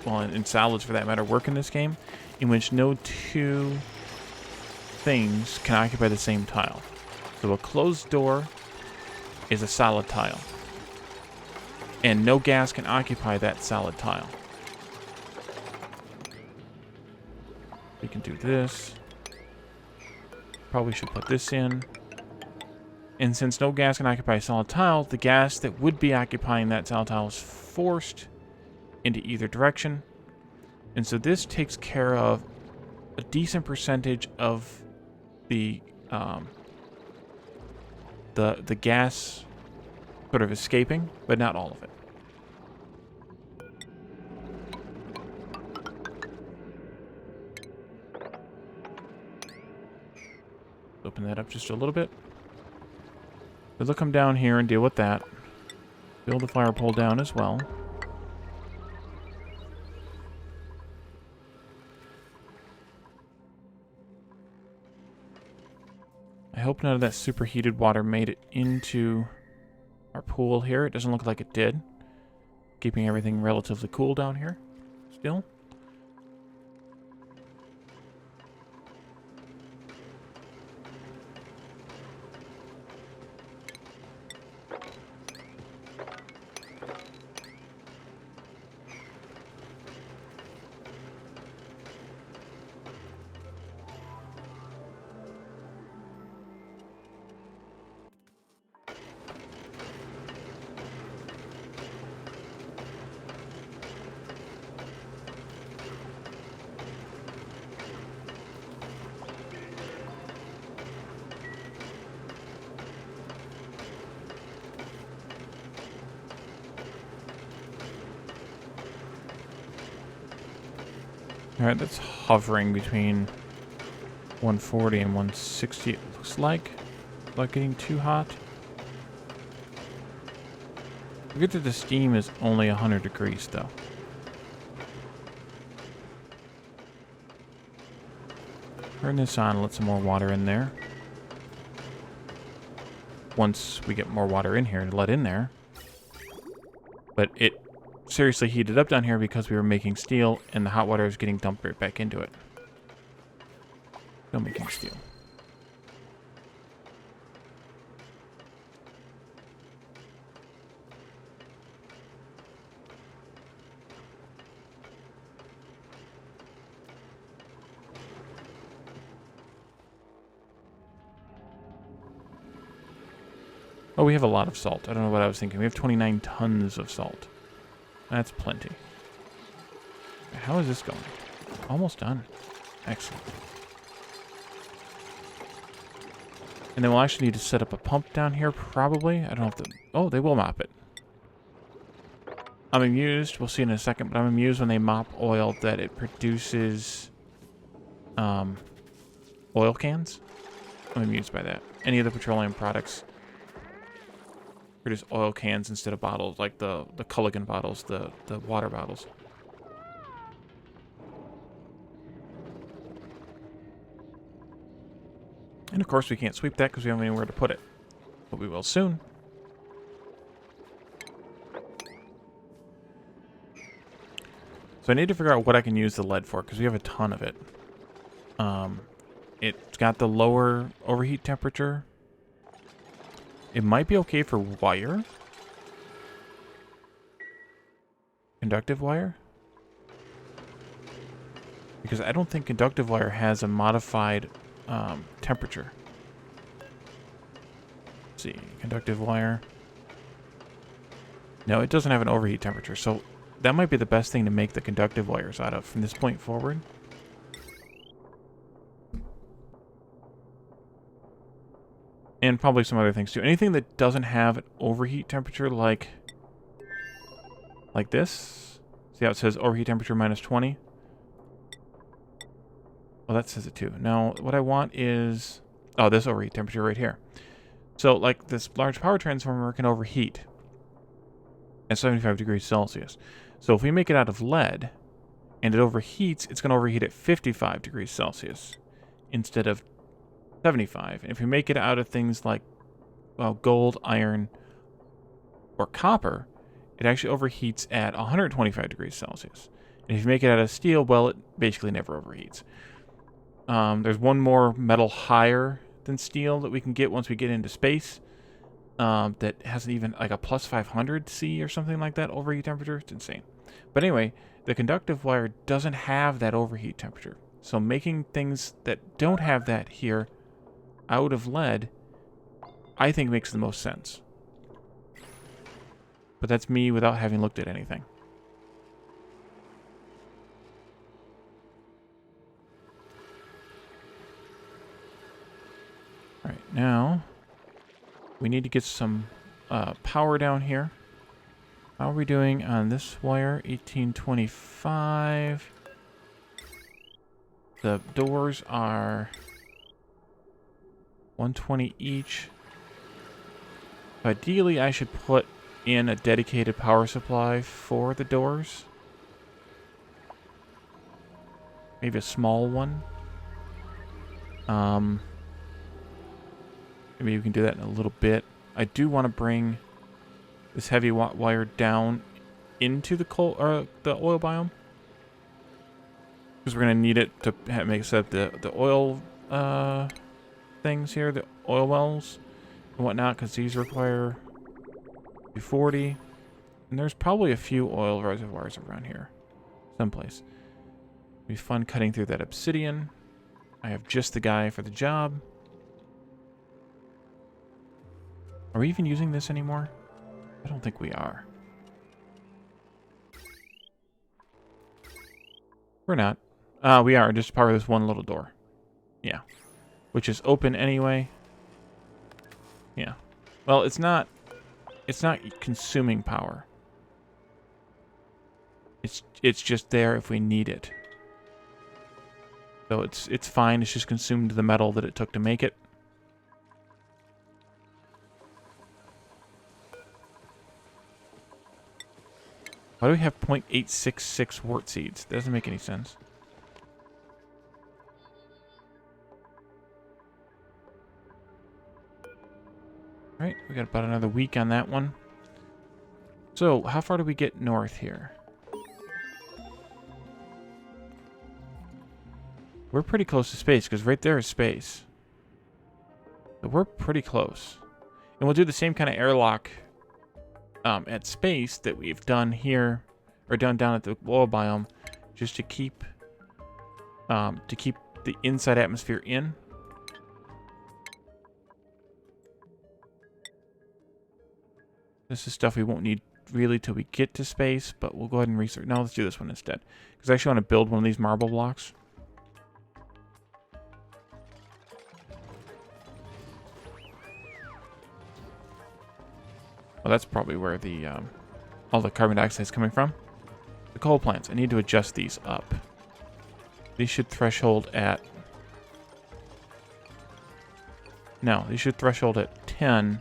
well, and solids for that matter, work in this game, in which no two things can occupy the same tile. So a closed door is a solid tile. And no gas can occupy that solid tile. We can do this. Probably should put this in. And since no gas can occupy a solid tile, the gas that would be occupying that solid tile is forced into either direction. And so this takes care of a decent percentage of the gas sort of escaping, but not all of it. Open that up just a little bit. So they'll come down here and deal with that. Build the fire pole down as well. I hope none of that superheated water made it into our pool here. It doesn't look like it did. Keeping everything relatively cool down here still. Alright, that's hovering between 140 and 160, it looks like. Not getting too hot. Forget that the steam is only 100 degrees, though. Turn this on, let some more water in there. Once we get more water in here to let in there. But it seriously heated up down here because we were making steel, and the hot water is getting dumped right back into it. Still making steel. Oh, we have a lot of salt. I don't know what I was thinking. We have 29 tons of salt. That's plenty. How is this going? Almost done. Excellent. And then we'll actually need to set up a pump down here, probably. I don't know if the... Oh, they will mop it. I'm amused. We'll see in a second, but I'm amused when they mop oil that it produces oil cans. I'm amused by that. Any of the petroleum products produce oil cans instead of bottles, like the Culligan bottles, the water bottles. And of course we can't sweep that because we don't have anywhere to put it. But we will soon. So I need to figure out what I can use the lead for, because we have a ton of it. It's got the lower overheat temperature. It might be okay for wire. Conductive wire? Because I don't think conductive wire has a modified temperature. Let's see, conductive wire. No, it doesn't have an overheat temperature, so that might be the best thing to make the conductive wires out of from this point forward. And probably some other things too. Anything that doesn't have an overheat temperature like this. See how it says overheat temperature minus 20? Well, that says it too. Now, what I want is... oh, this overheat temperature right here. So, like, this large power transformer can overheat at 75 degrees Celsius. So if we make it out of lead, and it overheats, it's going to overheat at 55 degrees Celsius instead of 75. And if we make it out of things like, well, gold, iron, or copper, it actually overheats at 125 degrees Celsius. And if you make it out of steel, well, it basically never overheats. There's one more metal higher than steel that we can get once we get into space. That has even like a plus 500 C or something like that overheat temperature. It's insane. But anyway, the conductive wire doesn't have that overheat temperature. So making things that don't have that here out of lead, I think makes the most sense. But that's me without having looked at anything. Alright, now we need to get some power down here. How are we doing on this wire? 1825. The doors are 120 each. Ideally, I should put in a dedicated power supply for the doors. Maybe a small one. Maybe we can do that in a little bit. I do want to bring this heavy wire down into the the oil biome, because we're going to need it to make set up the oil things here, the oil wells and whatnot, because these require 240, and there's probably a few oil reservoirs around here someplace. It'd be fun cutting through that obsidian. I have just the guy for the job. Are we even using this anymore? I don't think we are. We're not. We are, just part of this one little door. Yeah. Which is open anyway. Yeah. Well, it's not consuming power. It's just there if we need it. So it's fine, it's just consumed the metal that it took to make it. Why do we have 0.866 wart seeds? That doesn't make any sense. Alright, we got about another week on that one. So, how far do we get north here? We're pretty close to space, because right there is space. So we're pretty close. And we'll do the same kind of airlock at space that we've done here, or done down at the oil biome, just to keep the inside atmosphere in. This is stuff we won't need really till we get to space, but we'll go ahead and research. No, let's do this one instead, because I actually want to build one of these marble blocks. Well, that's probably where the all the carbon dioxide is coming from. The coal plants. I need to adjust these up. These should threshold at... no, these should threshold at 10.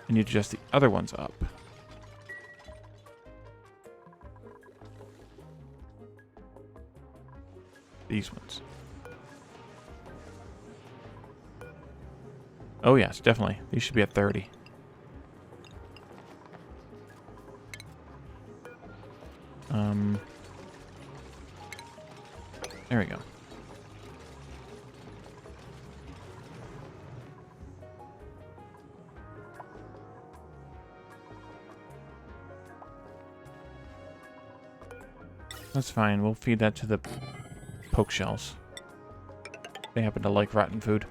And you adjust the other ones up. These ones. Oh yes, definitely. These should be at 30. There we go. That's fine. We'll feed that to the poke shells. They happen to like rotten food.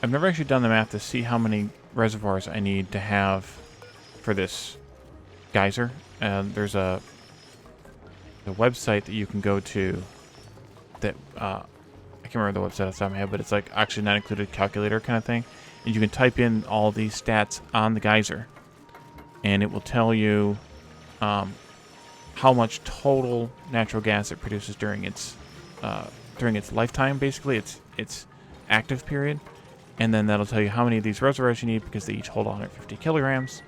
I've never actually done the math to see how many reservoirs I need to have for this geyser. And there's a website that you can go to that I can't remember the website off the top of my head, but it's like actually not included calculator kind of thing. And you can type in all these stats on the geyser, and it will tell you how much total natural gas it produces during its lifetime, basically its active period. And then that'll tell you how many of these reservoirs you need because they each hold 150 kilograms.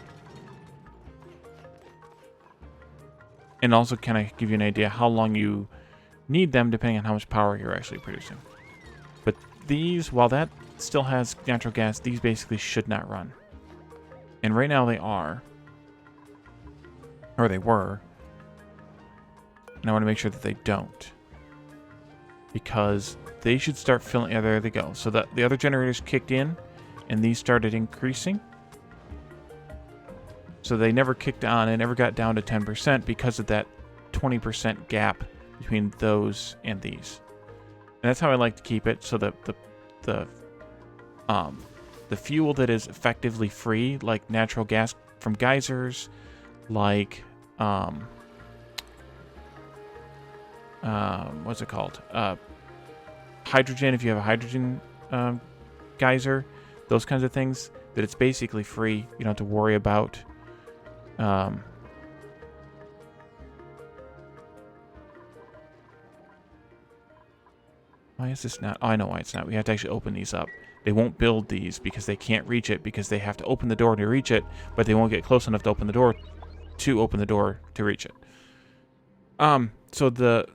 And also kind of give you an idea how long you need them depending on how much power you're actually producing. But these, while that still has natural gas, these basically should not run. And right now they are. Or they were. And I want to make sure that they don't. Because they should start filling. Yeah, there they go. So the other generators kicked in, and these started increasing. So they never kicked on and never got down to 10% because of that 20% gap between those and these. And that's how I like to keep it. So the fuel that is effectively free, like natural gas from geysers, like what's it called? Hydrogen, if you have a hydrogen geyser, those kinds of things, that it's basically free. You don't have to worry about why is this not? Oh, I know why it's not. We have to actually open these up. They won't build these because they can't reach it because they have to open the door to reach it, but they won't get close enough to open the door to reach it. So the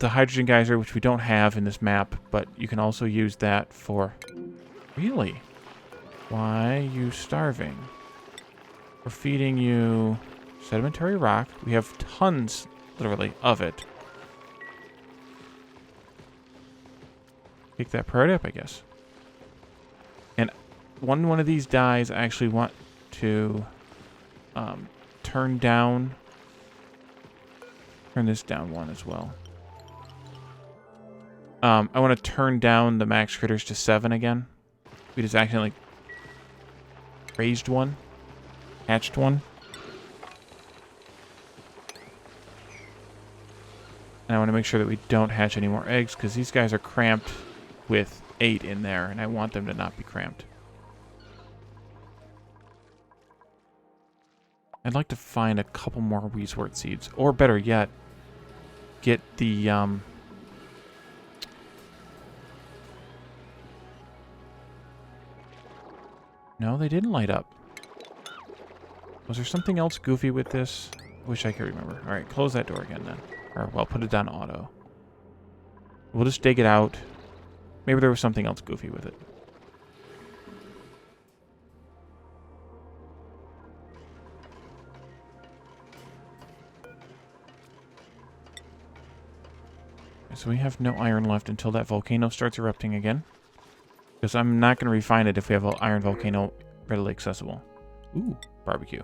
hydrogen geyser, which we don't have in this map, but you can also use that for... Really? Why are you starving? We're feeding you sedimentary rock. We have tons, literally, of it. Pick that priority up, I guess. And when one of these dies, I actually want to turn this down one as well. I want to turn down the max critters to 7 again. We just accidentally raised one. Hatched one. And I want to make sure that we don't hatch any more eggs, because these guys are cramped with 8 in there, and I want them to not be cramped. I'd like to find a couple more Weeswort seeds. Or better yet, get the... No, they didn't light up. Was there something else goofy with this? Wish I could remember. Alright, close that door again then. Or, well, put it down auto. We'll just dig it out. Maybe there was something else goofy with it. So we have no iron left until that volcano starts erupting again. Because I'm not going to refine it if we have an iron volcano readily accessible. Ooh, barbecue.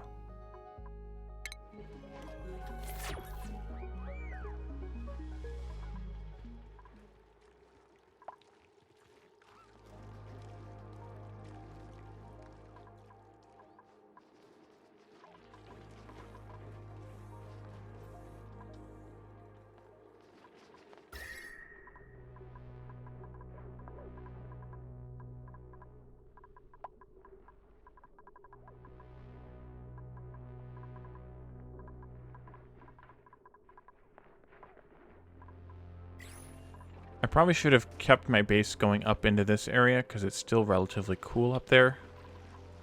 probably should have kept my base going up into this area because it's still relatively cool up there.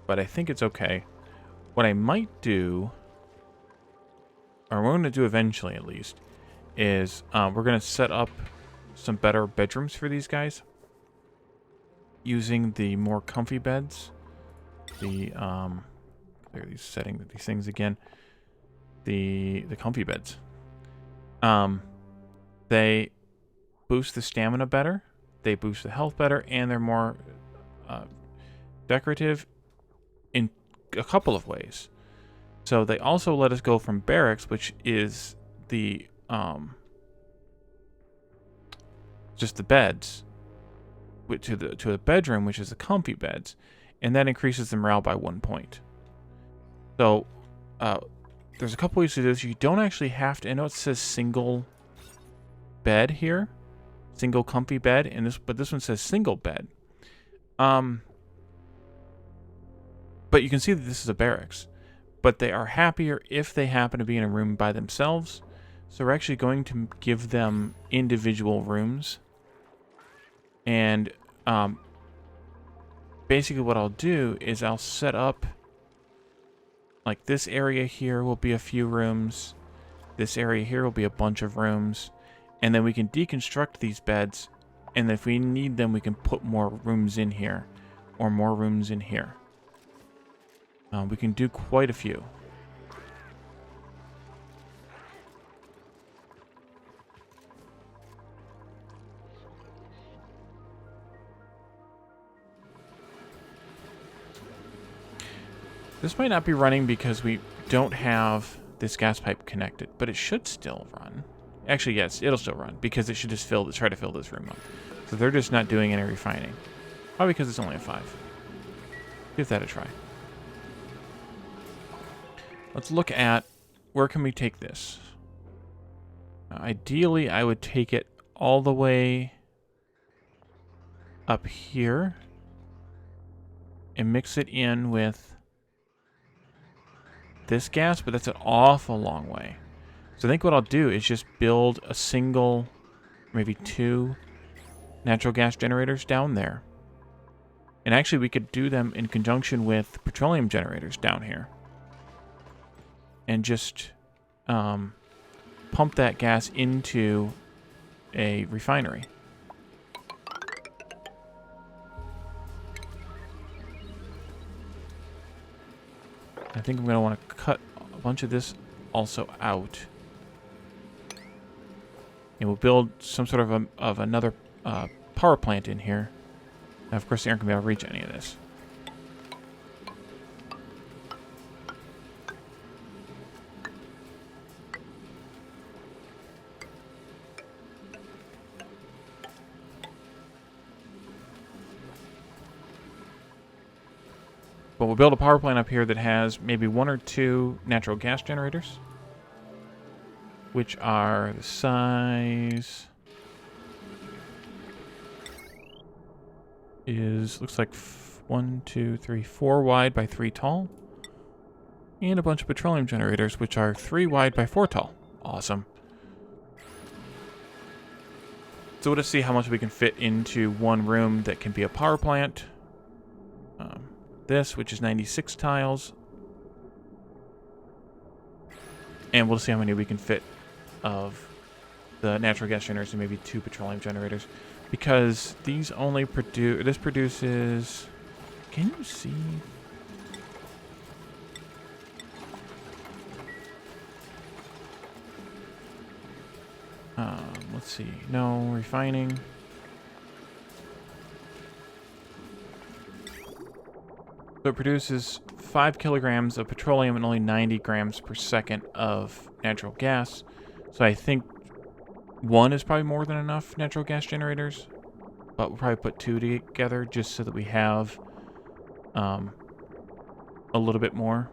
But I think it's okay. What I might do, or we're going to do eventually at least, is we're going to set up some better bedrooms for these guys using the more comfy beds. The there are these things again. The comfy beds. They boost the stamina better, they boost the health better, and they're more decorative in a couple of ways. So they also let us go from barracks, which is the just the beds, to a bedroom, which is the comfy beds, and that increases the morale by 1 point. So there's a couple ways to do this. You don't actually have to. I know it says single bed here, single comfy bed, but this one says single bed. But you can see that this is a barracks. But they are happier if they happen to be in a room by themselves. So we're actually going to give them individual rooms. And basically what I'll do is I'll set up, like, this area here will be a few rooms. This area here will be a bunch of rooms. And then we can deconstruct these beds. And if we need them, we can put more rooms in here. Or more rooms in here. We can do quite a few. This might not be running because we don't have this gas pipe connected, but it should still run. Actually, yes, it'll still run because it should just try to fill this room up. So they're just not doing any refining. Probably because it's only a 5. Give that a try. Let's look at where can we take this. Ideally, I would take it all the way up here and mix it in with this gas, but that's an awful long way. So I think what I'll do is just build a single, maybe 2 natural gas generators down there. And actually we could do them in conjunction with petroleum generators down here. And just pump that gas into a refinery. I think I'm going to want to cut a bunch of this also out. And we'll build some sort of another power plant in here. Now, of course, they aren't going to be able to reach any of this. But we'll build a power plant up here that has maybe 1 or 2 natural gas generators, which are the size looks like 1, 2, 3, 4 wide by 3 tall, and a bunch of petroleum generators, which are 3 wide by 4 tall. Awesome. So we'll just see how much we can fit into one room that can be a power plant. This, which is 96 tiles. And we'll see how many we can fit of the natural gas generators and maybe 2 petroleum generators. Because these only this produces... Can you see? Let's see. No, refining. So it produces 5 kilograms of petroleum and only 90 grams per second of natural gas. So I think 1 is probably more than enough natural gas generators. But we'll probably put 2 together just so that we have a little bit more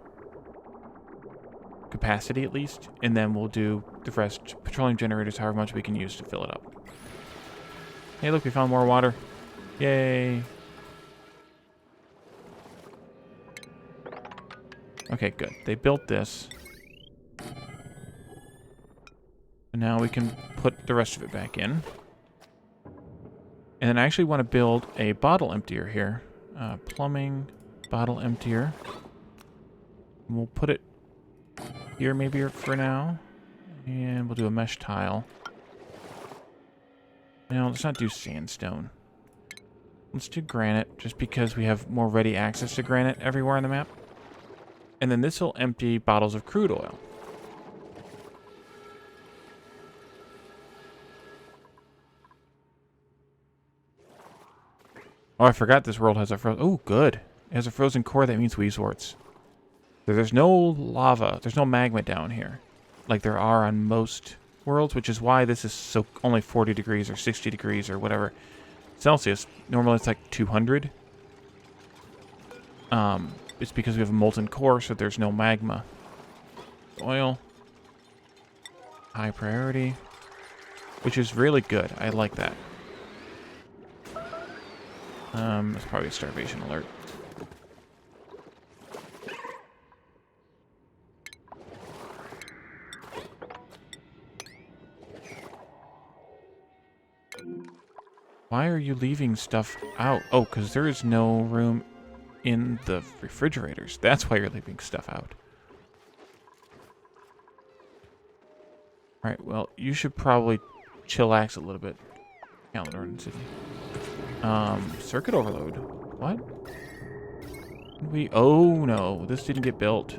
capacity at least. And then we'll do the rest petroleum generators, however much we can use to fill it up. Hey, look, we found more water. Yay. Okay, good. They built this. And now we can put the rest of it back in. And then I actually want to build a bottle emptier here. Plumbing, bottle emptier. We'll put it here maybe for now. And we'll do a mesh tile. Now, let's not do sandstone. Let's do granite, just because we have more ready access to granite everywhere on the map. And then this will empty bottles of crude oil. Oh, I forgot this world has a frozen... Oh, good. It has a frozen core. That means Weezworts. There's no lava. There's no magma down here, like there are on most worlds, which is why this is so only 40 degrees or 60 degrees or whatever Celsius. Normally it's like 200. It's because we have a molten core, so there's no magma. Oil. High priority. Which is really good. I like that. It's probably a starvation alert. Why are you leaving stuff out? Oh, because there is no room in the refrigerators. That's why you're leaving stuff out. Alright, well, you should probably chillax a little bit. Calendar in City. Circuit overload. What? Oh no, this didn't get built.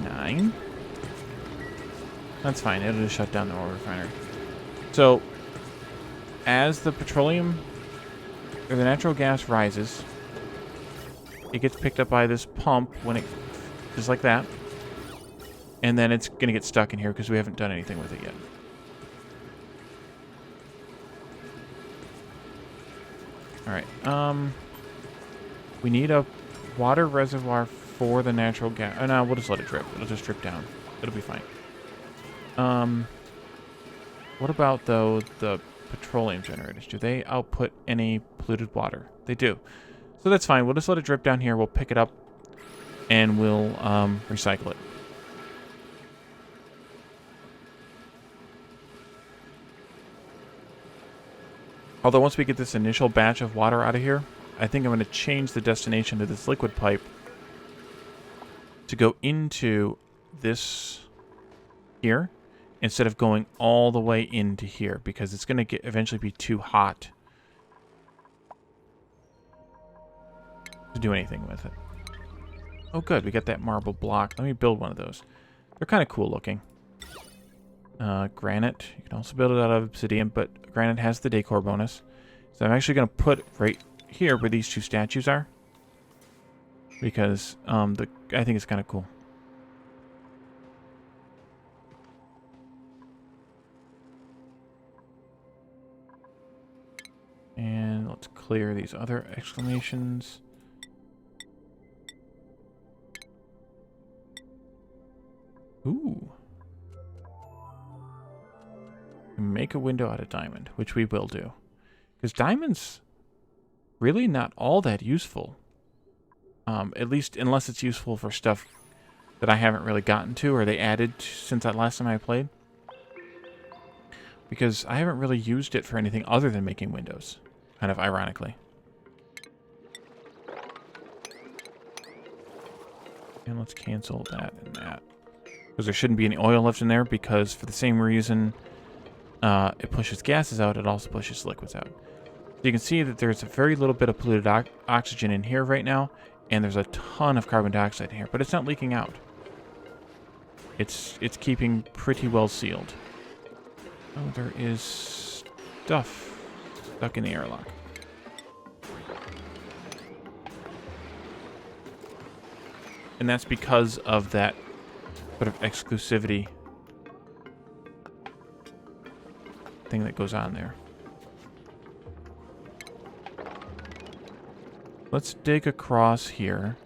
9? That's fine, it'll just shut down the oil refinery. So, as the petroleum, or the natural gas rises, it gets picked up by this pump when it, just like that. And then it's going to get stuck in here because we haven't done anything with it yet. Alright, we need a water reservoir for the natural gas. Oh, no, we'll just let it drip. It'll just drip down. It'll be fine. What about, though, the petroleum generators? Do they output any polluted water? They do. So that's fine. We'll just let it drip down here. We'll pick it up, and we'll recycle it. Although once we get this initial batch of water out of here, I think I'm going to change the destination to this liquid pipe to go into this here instead of going all the way into here, because it's going to eventually be too hot to do anything with it. Oh good, we got that marble block. Let me build one of those. They're kind of cool looking. Granite. You can also build it out of obsidian, but granite has the decor bonus. So I'm actually going to put right here where these two statues are, because I think it's kind of cool. And let's clear these other exclamations. Ooh. Make a window out of diamond, which we will do. Because diamond's really not all that useful. At least unless it's useful for stuff that I haven't really gotten to, or they added since that last time I played. Because I haven't really used it for anything other than making windows. Kind of ironically. And let's cancel that and that. Because there shouldn't be any oil left in there, because for the same reason it pushes gases out, it also pushes liquids out. So you can see that there's a very little bit of polluted oxygen in here right now, and there's a ton of carbon dioxide in here, but it's not leaking out. It's keeping pretty well sealed. Oh, there is stuff stuck in the airlock. And that's because of that sort of exclusivity thing that goes on there. Let's dig across here.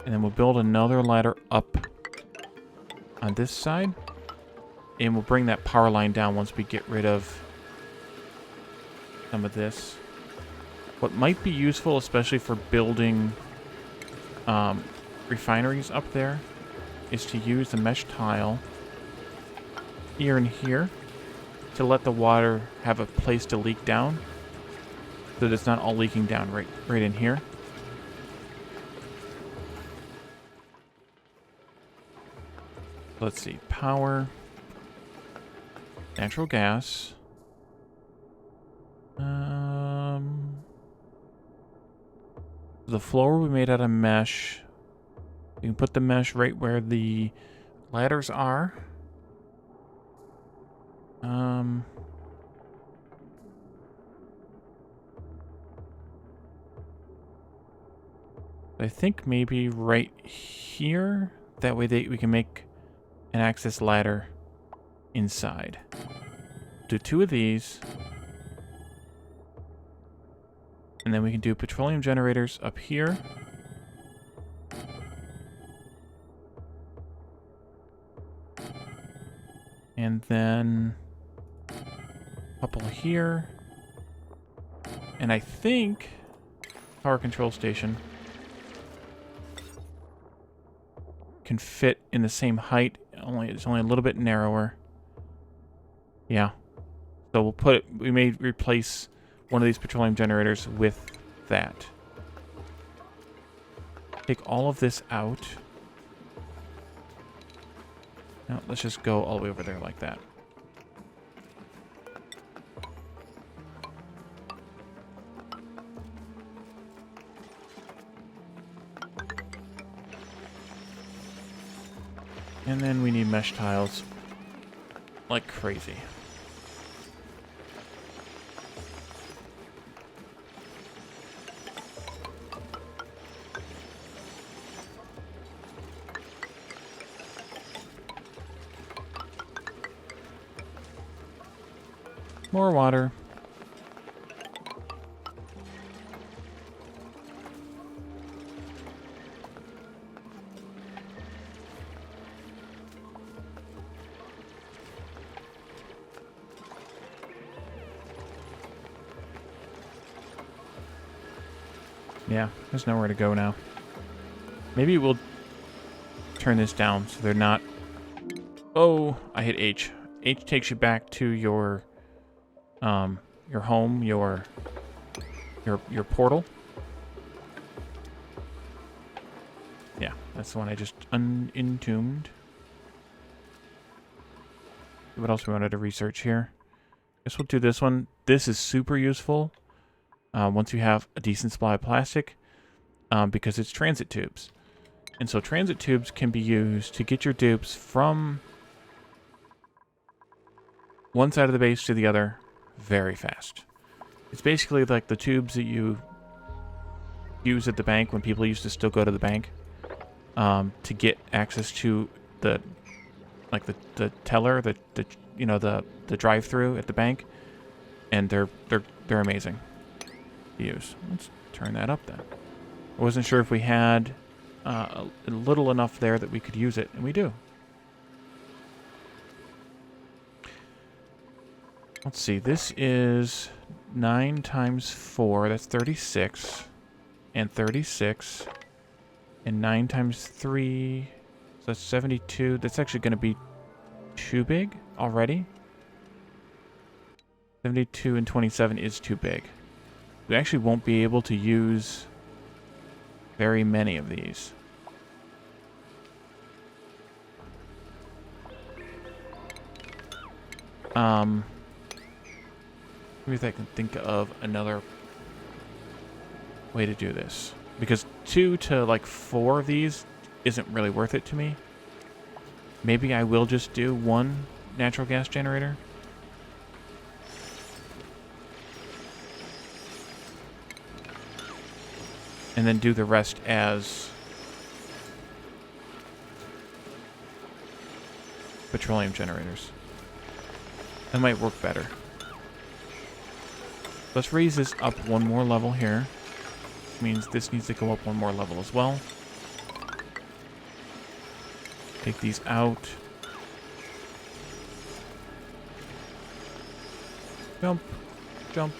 And then we'll build another ladder up on this side. And we'll bring that power line down once we get rid of some of this. What might be useful, especially for building refineries up there, is to use the mesh tile here and here to let the water have a place to leak down, so that it's not all leaking down right in here. Let's see, power, natural gas. The floor will be made out of mesh. You can put the mesh right where the ladders are. I think maybe right here. That way we can make an access ladder inside. Do 2 of these. And then we can do petroleum generators up here. And then a couple here. And I think power control station can fit in the same height. It's only a little bit narrower. Yeah. So we may replace one of these petroleum generators with that. Take all of this out. Now let's just go all the way over there like that. And then we need mesh tiles like crazy. More water. Yeah, there's nowhere to go now. Maybe we'll turn this down so they're not... Oh, I hit H. H takes you back to your home, your portal. Yeah, that's the one I just unentombed. What else we wanted to research here? Guess we'll do this one. This is super useful once you have a decent supply of plastic, because it's transit tubes. And so transit tubes can be used to get your dupes from one side of the base to the other very fast. It's basically like the tubes that you use at the bank when people used to still go to the bank to get access to the teller, the drive-through at the bank, and they're amazing to use. Let's turn that up then. I wasn't sure if we had a little enough there that we could use it, and we do. Let's see, this is 9 times 4, that's 36, and 36, and 9 times 3, so that's 72. That's actually going to be too big already. 72 and 27 is too big. We actually won't be able to use very many of these. Maybe if I can think of another way to do this. Because 2 to like 4 of these isn't really worth it to me. Maybe I will just do 1 natural gas generator. And then do the rest as petroleum generators. That might work better. Let's raise this up 1 more level here. Which means this needs to go up 1 more level as well. Take these out. Jump. Jump.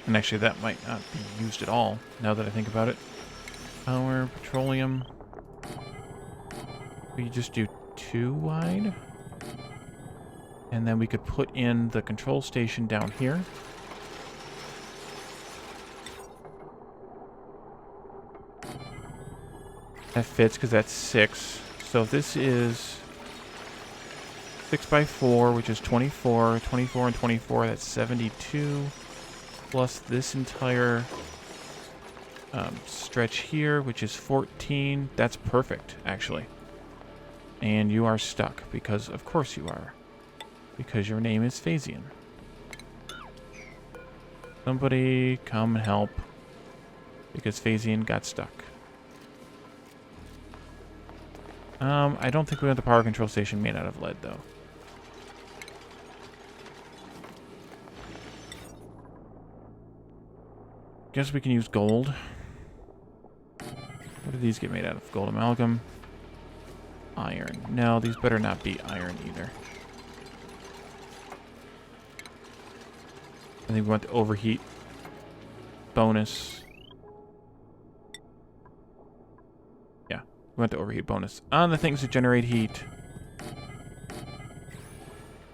And actually that might not be used at all, now that I think about it. Power, petroleum. We just do 2 wide. And then we could put in the control station down here. That fits because that's 6. So if this is 6 by 4, which is 24, 24 and 24, that's 72. Plus this entire stretch here, which is 14. That's perfect, actually. And you are stuck, because of course you are. Because your name is Phasian. Somebody come help. Because Phasian got stuck. I don't think we want the power control station made out of lead, though. Guess we can use gold. What do these get made out of? Gold amalgam. Iron. No, these better not be iron either. I think we want the overheat bonus. Yeah, we want the overheat bonus on the things that generate heat.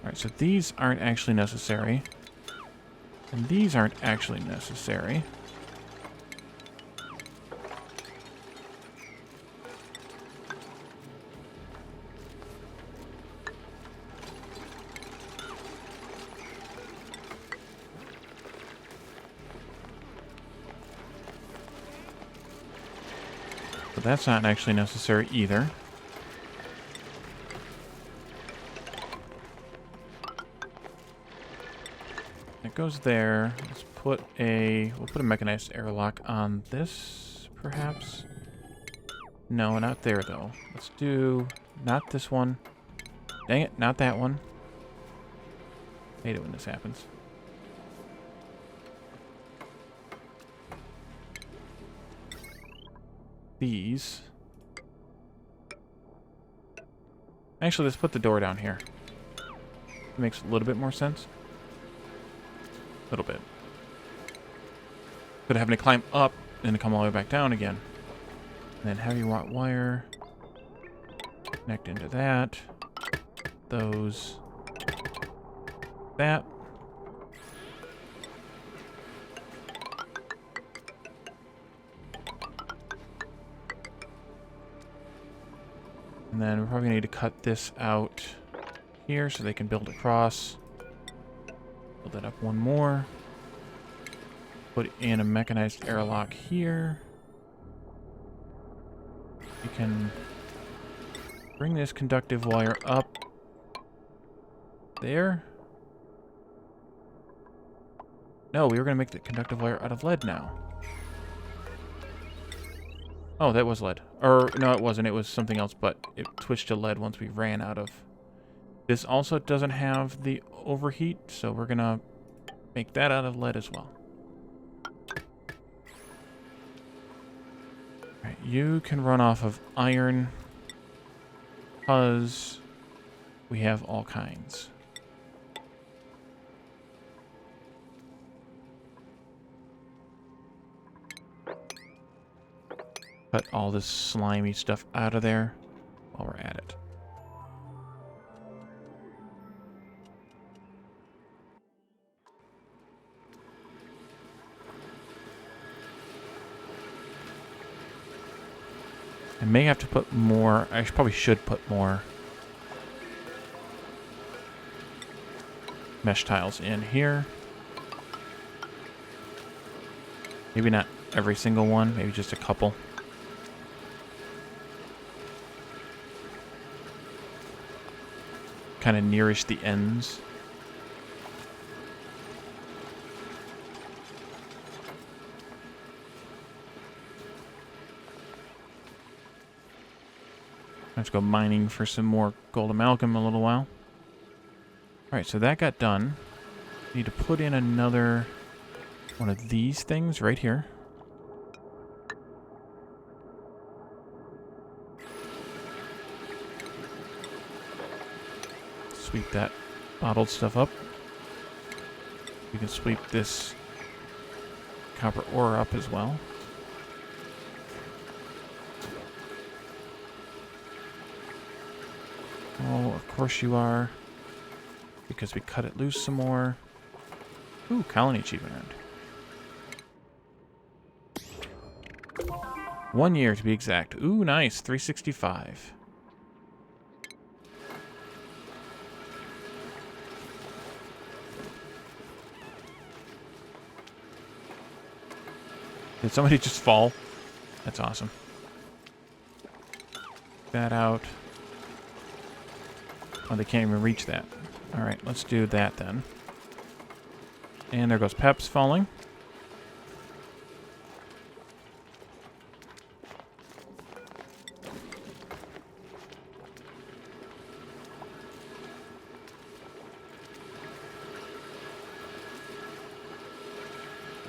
Alright, so these aren't actually necessary. And these aren't actually necessary. But that's not actually necessary either. It goes there. Let's put we'll put a mechanized airlock on this, perhaps. No, not there though. Let's do not this one. Dang it, not that one. Hate it when this happens. These. Actually, let's put the door down here. It makes a little bit more sense. A little bit. But having to climb up and to come all the way back down again. And then heavy watt wire. Connect into that. Those. That. And then we're probably going to need to cut this out here so they can build across. Build that up one more. Put in a mechanized airlock here. We can bring this conductive wire up there. No, we were going to make the conductive wire out of lead now. Oh, that was lead. Or, no, it wasn't. It was something else, but it switched to lead once we ran out of... This also doesn't have the overheat, so we're going to make that out of lead as well. Alright, you can run off of iron, because we have all kinds. Cut all this slimy stuff out of there while we're at it. I may have to put more. I probably should put more mesh tiles in here. Maybe not every single one, maybe just a couple. Kind of nearish the ends. Let's go mining for some more gold amalgam a little while. Alright, so that got done. Need to put in another one of these things right here. Sweep that bottled stuff up. We can sweep this copper ore up as well. Oh, of course you are. Because we cut it loose some more. Ooh, colony achievement earned. 1 year to be exact. Ooh, nice. 365. Did somebody just fall? That's awesome. That out. Oh, they can't even reach that. Alright, let's do that then. And there goes Peps falling.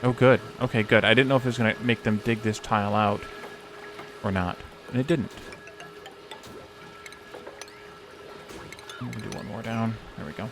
Oh, good. Okay, good. I didn't know if it was going to make them dig this tile out or not. And it didn't. I'm going to do one more down. There we go.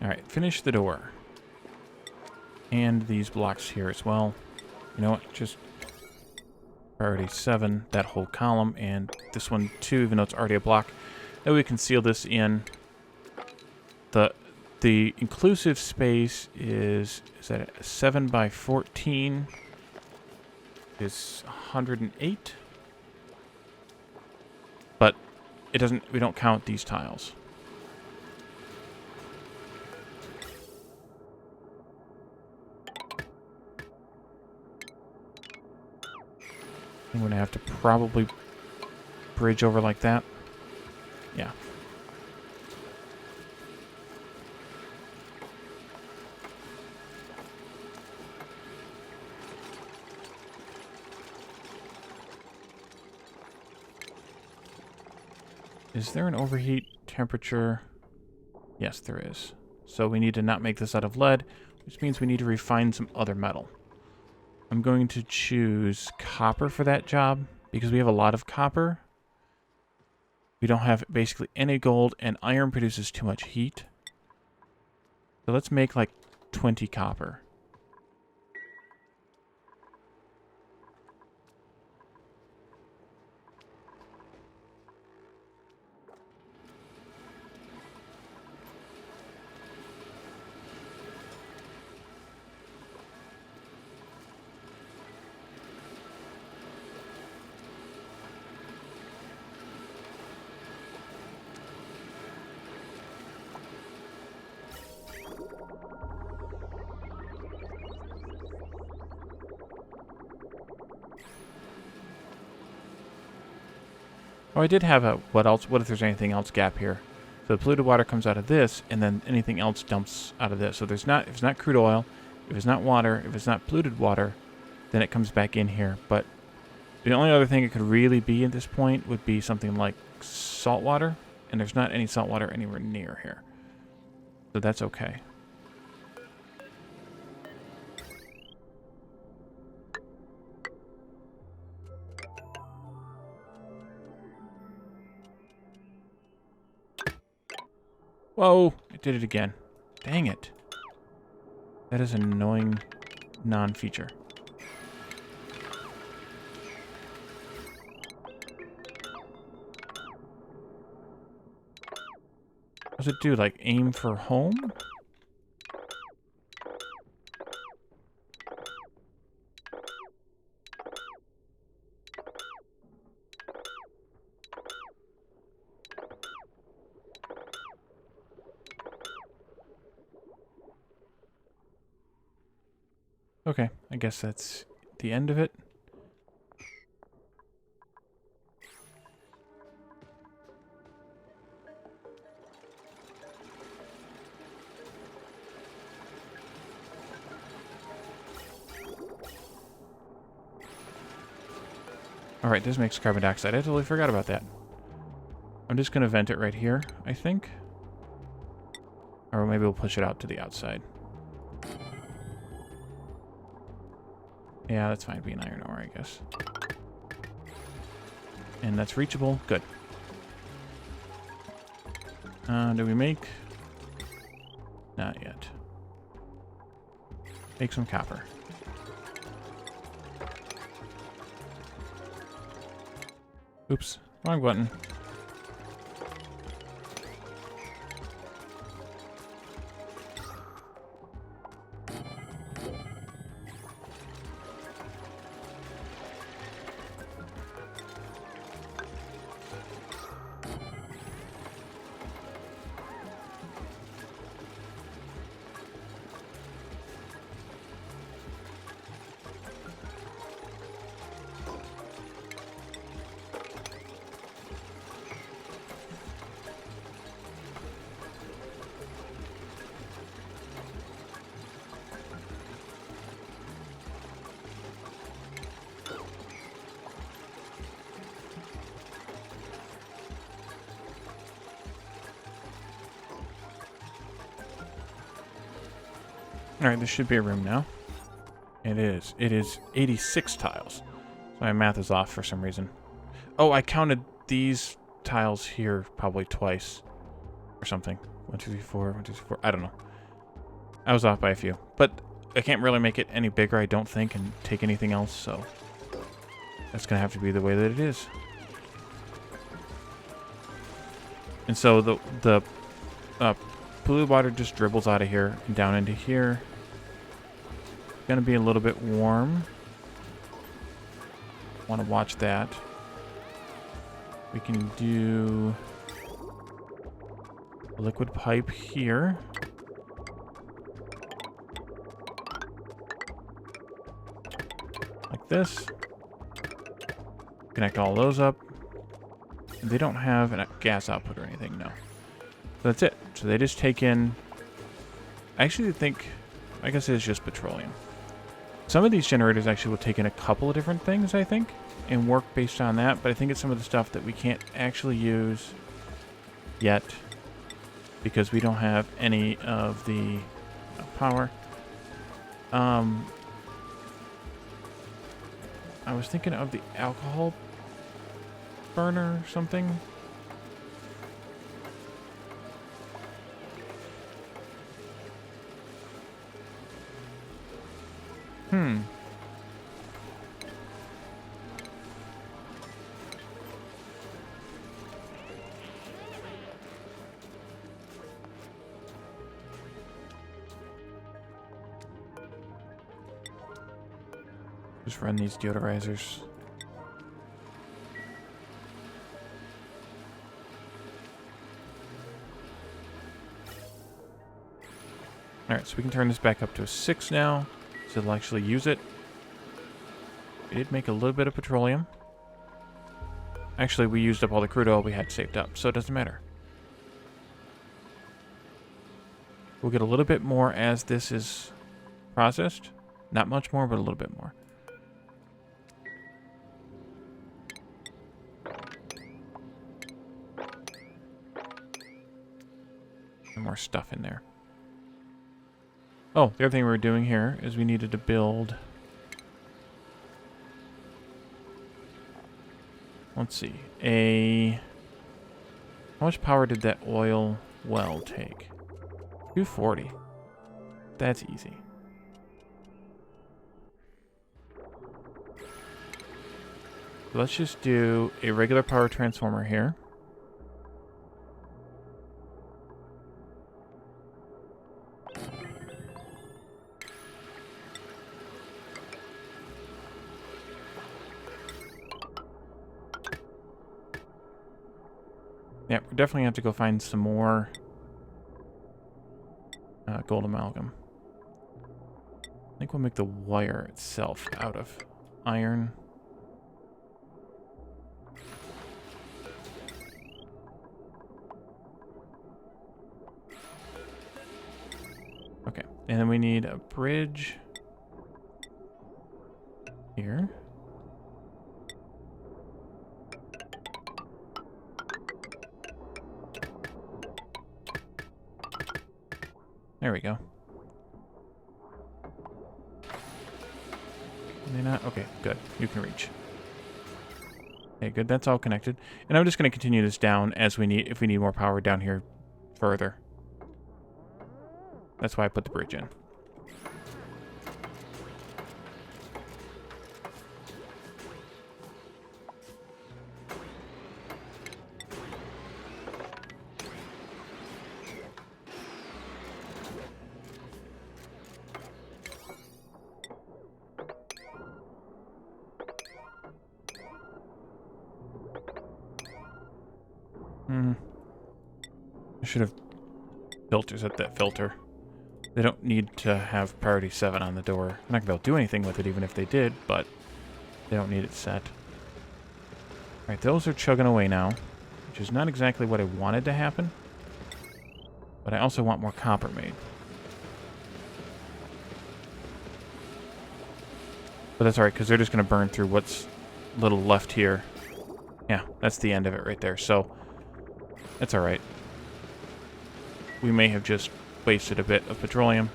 Alright, finish the door. And these blocks here as well. You know what? Just priority 7, that whole column, and this one too, even though it's already a block. That way we can seal this in. The inclusive space is that 7 by 14 is 108. But it doesn't, we don't count these tiles. I'm going to have to probably bridge over like that. Yeah. Is there an overheat temperature? Yes, there is. So we need to not make this out of lead, which means we need to refine some other metal. I'm going to choose copper for that job because we have a lot of copper. We don't have basically any gold, and iron produces too much heat. So let's make like 20 copper. Oh, I did have a what else? What if there's anything else gap here? So the polluted water comes out of this, and then anything else dumps out of this. So there's not, if it's not crude oil, if it's not water, if it's not polluted water, then it comes back in here. But the only other thing it could really be at this point would be something like salt water, and there's not any salt water anywhere near here. So that's okay. Whoa! It did it again. Dang it. That is an annoying non-feature. What does it do? Like aim for home? Okay, I guess that's the end of it. Alright, this makes carbon dioxide. I totally forgot about that. I'm just going to vent it right here, I think. Or maybe we'll push it out to the outside. Yeah, that's fine. Be an iron ore, I guess. And that's reachable. Good. Do we make... Not yet. Make some copper. Oops. Wrong button. Alright, this should be a room now. It is. It is 86 tiles. So my math is off for some reason. Oh, I counted these tiles here probably twice. Or something. 1, 2, 3, 4, 1, 2, 3, 4. I don't know. I was off by a few. But I can't really make it any bigger, I don't think, and take anything else, so... That's going to have to be the way that it is. And so the blue water just dribbles out of here and down into here. Gonna be a little bit warm. Want to watch that. We can do a liquid pipe here. Like this. Connect all those up. They don't have a gas output or anything, no. So that's it. So they just take in... I actually think... I guess it's just petroleum. Some of these generators actually will take in a couple of different things, I think, and work based on that, but I think it's some of the stuff that we can't actually use yet because we don't have any of the power. I was thinking of the alcohol burner or something. Just run these deodorizers. Alright, so we can turn this back up to a 6 now. So it'll actually use it. We did make a little bit of petroleum. Actually, we used up all the crude oil we had saved up, so it doesn't matter. We'll get a little bit more as this is processed. Not much more, but a little bit more. And more stuff in there. Oh, the other thing we were doing here is we needed to build... Let's see. How much power did that oil well take? 240. That's easy. Let's just do a regular power transformer here. Yeah, we definitely have to go find some more gold amalgam. I think we'll make the wire itself out of iron. Okay, and then we need a bridge here. There we go. Can they not? Okay, good. You can reach. Okay, good. That's all connected. And I'm just going to continue this down as we need, if we need more power down here further. That's why I put the bridge in. I should have filters at that filter. They don't need to have priority 7 on the door. I'm not going to be able to do anything with it even if they did, but they don't need it set. Alright, those are chugging away now, which is not exactly what I wanted to happen. But I also want more copper made. But that's alright, because they're just going to burn through what's little left here. Yeah, that's the end of it right there, so that's alright. We may have just wasted a bit of petroleum.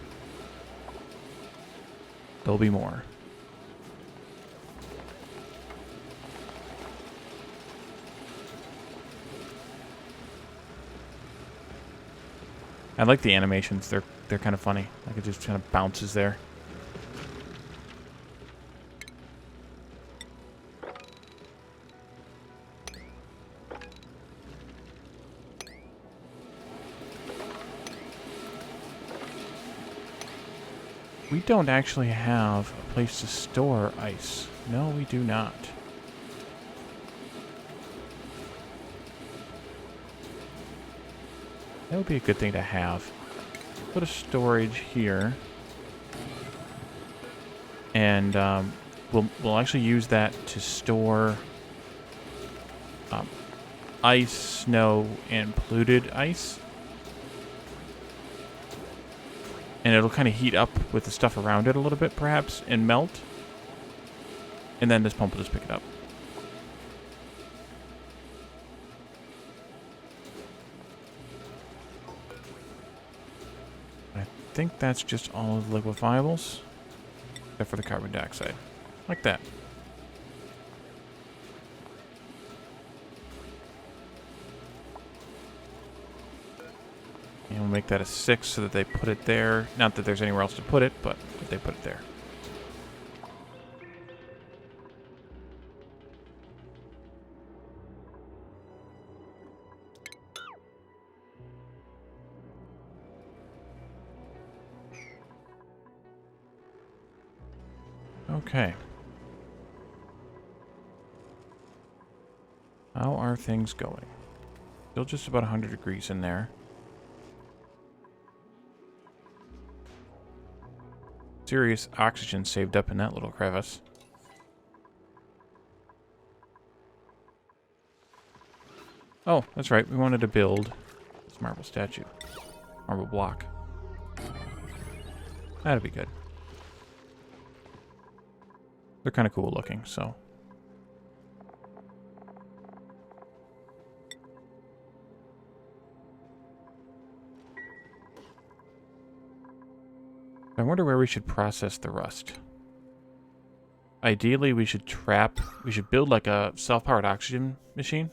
There'll be more. I like the animations. They're kind of funny. Like it just kind of bounces there. We don't actually have a place to store ice. No, we do not. That would be a good thing to have. Put a storage here. And we'll actually use that to store ice, snow, and polluted ice. And it'll kind of heat up with the stuff around it a little bit, perhaps, and melt. And then this pump will just pick it up. I think that's just all of the liquefiables. Except for the carbon dioxide. Like that. And we'll make that a 6 so that they put it there. Not that there's anywhere else to put it, but that they put it there. Okay. How are things going? Still just about 100 degrees in there. Serious oxygen saved up in that little crevice. Oh, that's right. We wanted to build this marble statue. Marble block. That'd be good. They're kind of cool looking, so. I wonder where we should process the rust. Ideally, we should build like a self-powered oxygen machine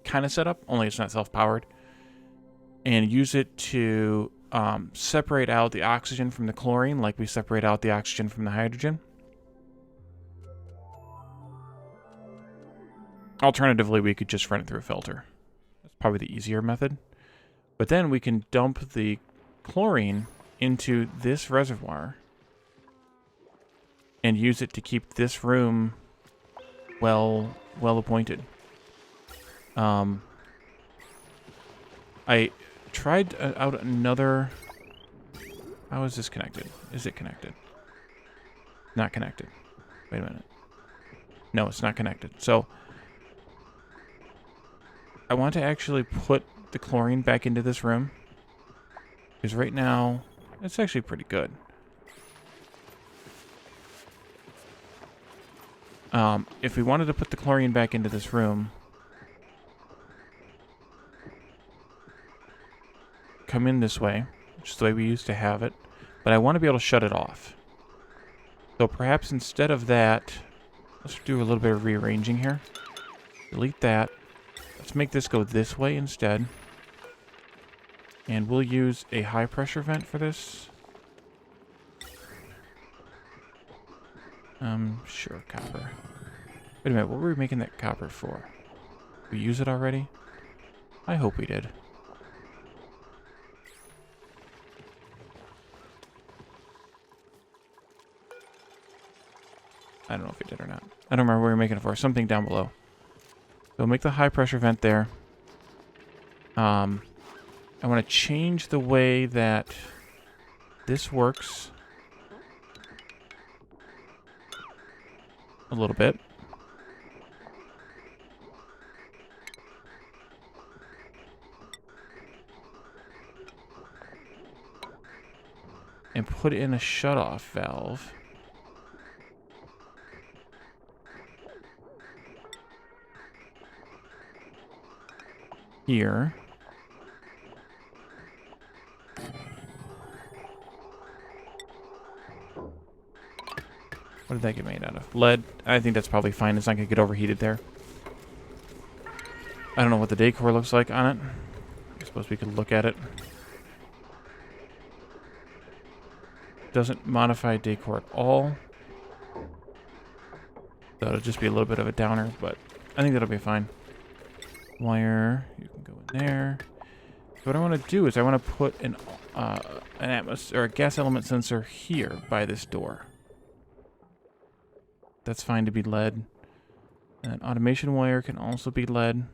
kind of setup, only it's not self-powered, and use it to separate out the oxygen from the chlorine like we separate out the oxygen from the hydrogen. Alternatively, we could just run it through a filter. That's probably the easier method. But then we can dump the chlorine into this reservoir and use it to keep this room well appointed. I tried out another. How is this connected? Is it connected? Not connected. Wait a minute. No, it's not connected. So I want to actually put the chlorine back into this room, because right now it's actually pretty good. If we wanted to put the chlorine back into this room, come in this way, which is the way we used to have it, but I want to be able to shut it off. So perhaps instead of that, let's do a little bit of rearranging here. Delete that. Let's make this go this way instead. And we'll use a high pressure vent for this. Sure, copper. Wait a minute, what were we making that copper for? Did we use it already? I hope we did. I don't know if we did or not. I don't remember what we were making it for. Something down below. So make the high pressure vent there. I want to change the way that this works a little bit. And put in a shutoff valve. Here. What did that get made out of? Lead. I think that's probably fine. It's not going to get overheated there. I don't know what the decor looks like on it. I suppose we could look at it. Doesn't modify decor at all. So it'll just be a little bit of a downer, but I think that'll be fine. Wire, you can go in there. So what I want to do is I want to put an atmosphere or a gas element sensor here by this door. That's fine to be lead. And automation wire can also be lead.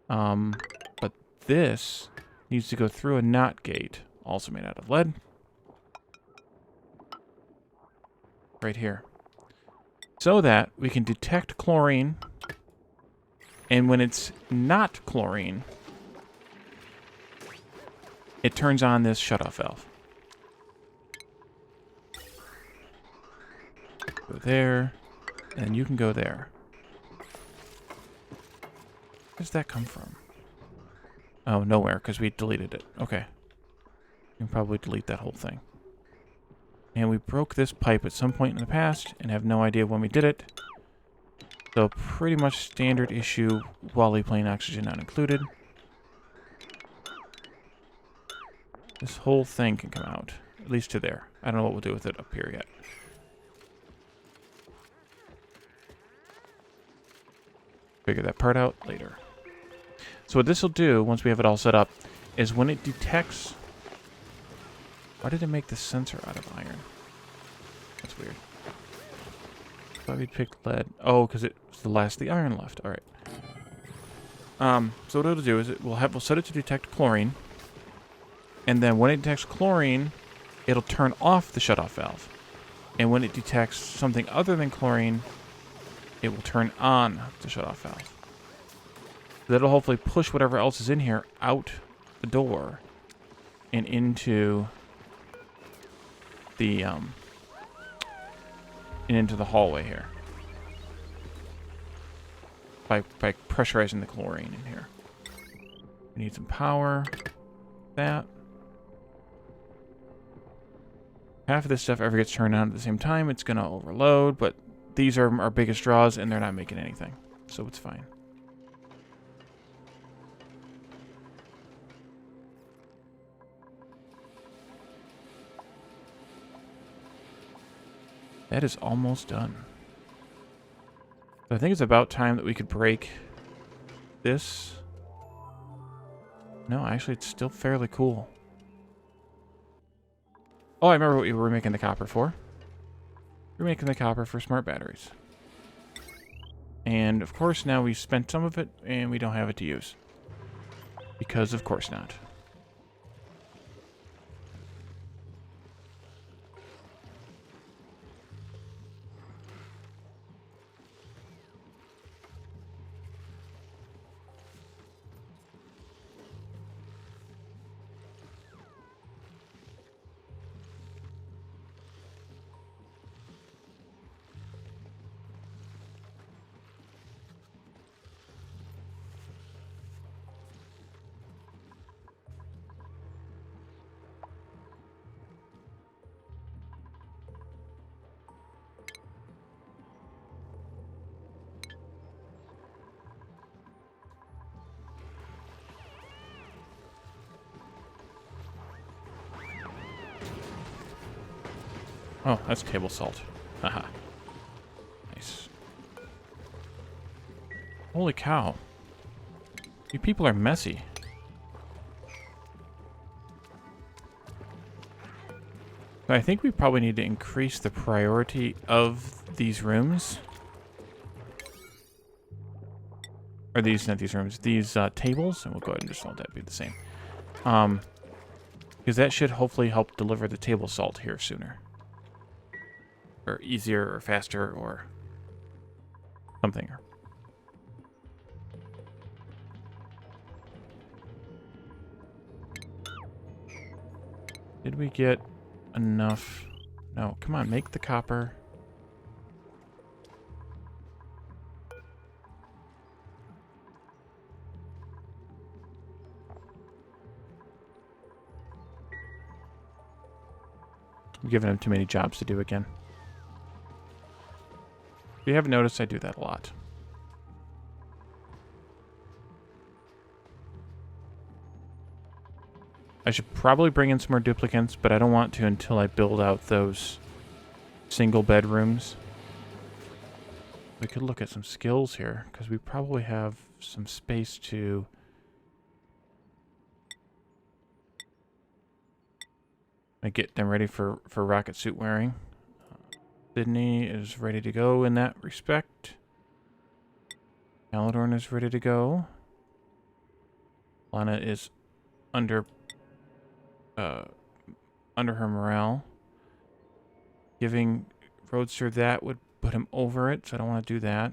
But this needs to go through a NOT gate, also made out of lead. Right here. So that we can detect chlorine, and when it's not chlorine, it turns on this shutoff valve. Go there, and you can go there. Where does that come from? Oh, nowhere, because we deleted it. Okay. You can probably delete that whole thing. And we broke this pipe at some point in the past, and have no idea when we did it. So pretty much standard issue, Wally plane oxygen not included. This whole thing can come out, at least to there. I don't know what we'll do with it up here yet. Figure that part out later. So what this will do, once we have it all set up, is when it detects... Why did it make this sensor out of iron? That's weird. Thought we'd pick lead. Oh, because it was the last of the iron left. All right. So what it'll do is we'll set it to detect chlorine, and then when it detects chlorine, it'll turn off the shutoff valve, and when it detects something other than chlorine, it will turn on the shutoff valve. That'll hopefully push whatever else is in here out the door and into the hallway here by pressurizing the chlorine in here. We need some power. That. Half of this stuff ever gets turned on at the same time, it's gonna overload, but these are our biggest draws and they're not making anything, so it's fine. That is almost done. So I think it's about time that we could break this. No, actually, it's still fairly cool. Oh, I remember what we were making the copper for. We're making the copper for smart batteries. And, of course, now we've spent some of it, and we don't have it to use. Because, of course not. Oh, that's table salt. Haha. Nice. Holy cow. You people are messy. I think we probably need to increase the priority of these rooms. Or these, not these rooms, these tables. And we'll go ahead and just let that be the same. Because that should hopefully help deliver the table salt here sooner. Or easier, or faster, or something. Did we get enough? No, come on, make the copper. I'm giving him too many jobs to do again. If you haven't noticed, I do that a lot. I should probably bring in some more duplicants, but I don't want to until I build out those single bedrooms. We could look at some skills here, because we probably have some space to... get them ready for rocket suit wearing. Sydney is ready to go in that respect. Aladorn is ready to go. Lana is under her morale. Giving Roadster that would put him over it, so I don't want to do that.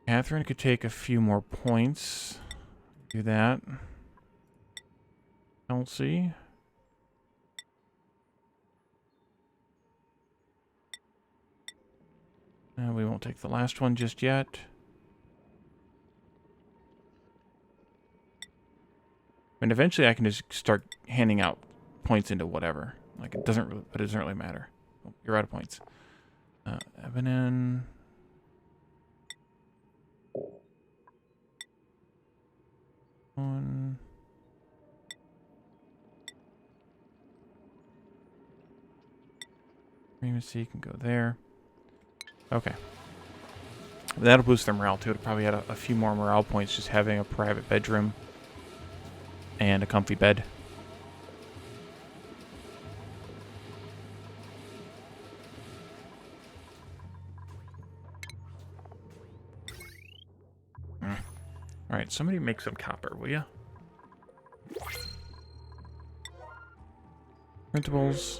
Catherine could take a few more points. Do that. Kelsey. We won't take the last one just yet. And eventually I can just start handing out points into whatever. Like, it doesn't really, but it doesn't really matter. Oh, you're out of points. Evanin. One. Primacy can go there. Okay. That'll boost their morale too. It'll probably add a few more morale points just having a private bedroom and a comfy bed. Alright, somebody make some copper, will ya? Printables.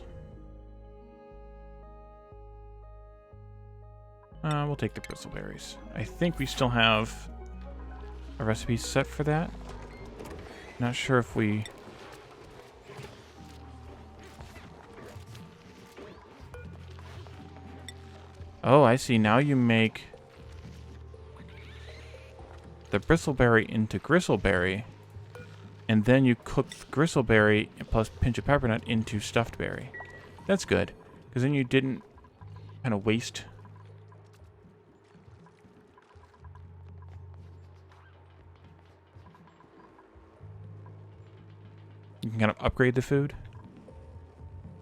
We'll take the bristleberries. I think we still have a recipe set for that. Not sure if we... Oh, I see. Now you make the bristleberry into gristleberry, and then you cook the gristleberry plus pinch of peppermint into stuffed berry. That's good, because then you didn't kind of waste... You can kind of upgrade the food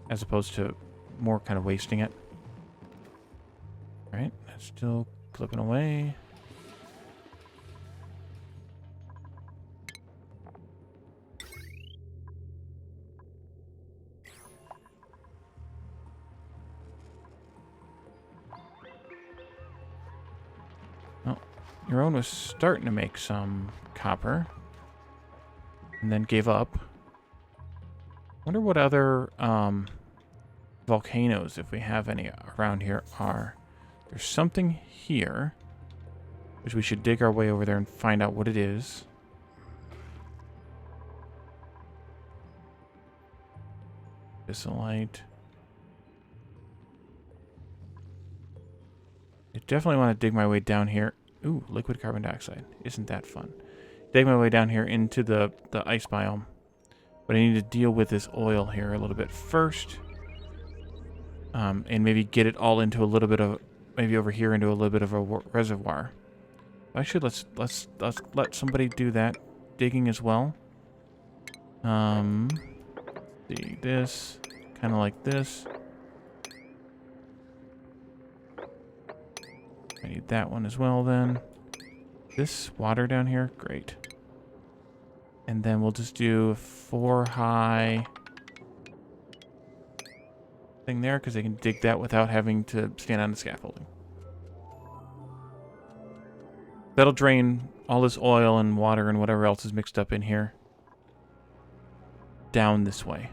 as opposed to more kind of wasting it. All right, that's still clipping away. Well, your own was starting to make some copper and then gave up. Wonder what other volcanoes, if we have any around here, are. There's something here, which we should dig our way over there and find out what it is. Abyssallite. I definitely want to dig my way down here. Ooh, liquid carbon dioxide. Isn't that fun? Dig my way down here into the ice biome. But I need to deal with this oil here a little bit first. And maybe get it all into a little bit of... Maybe over here into a little bit of a reservoir. Actually, let's let somebody do that digging as well. See, this kind of like this. I need that one as well then. This water down here, great. And then we'll just do a 4 high thing there because they can dig that without having to stand on the scaffolding. That'll drain all this oil and water and whatever else is mixed up in here down this way.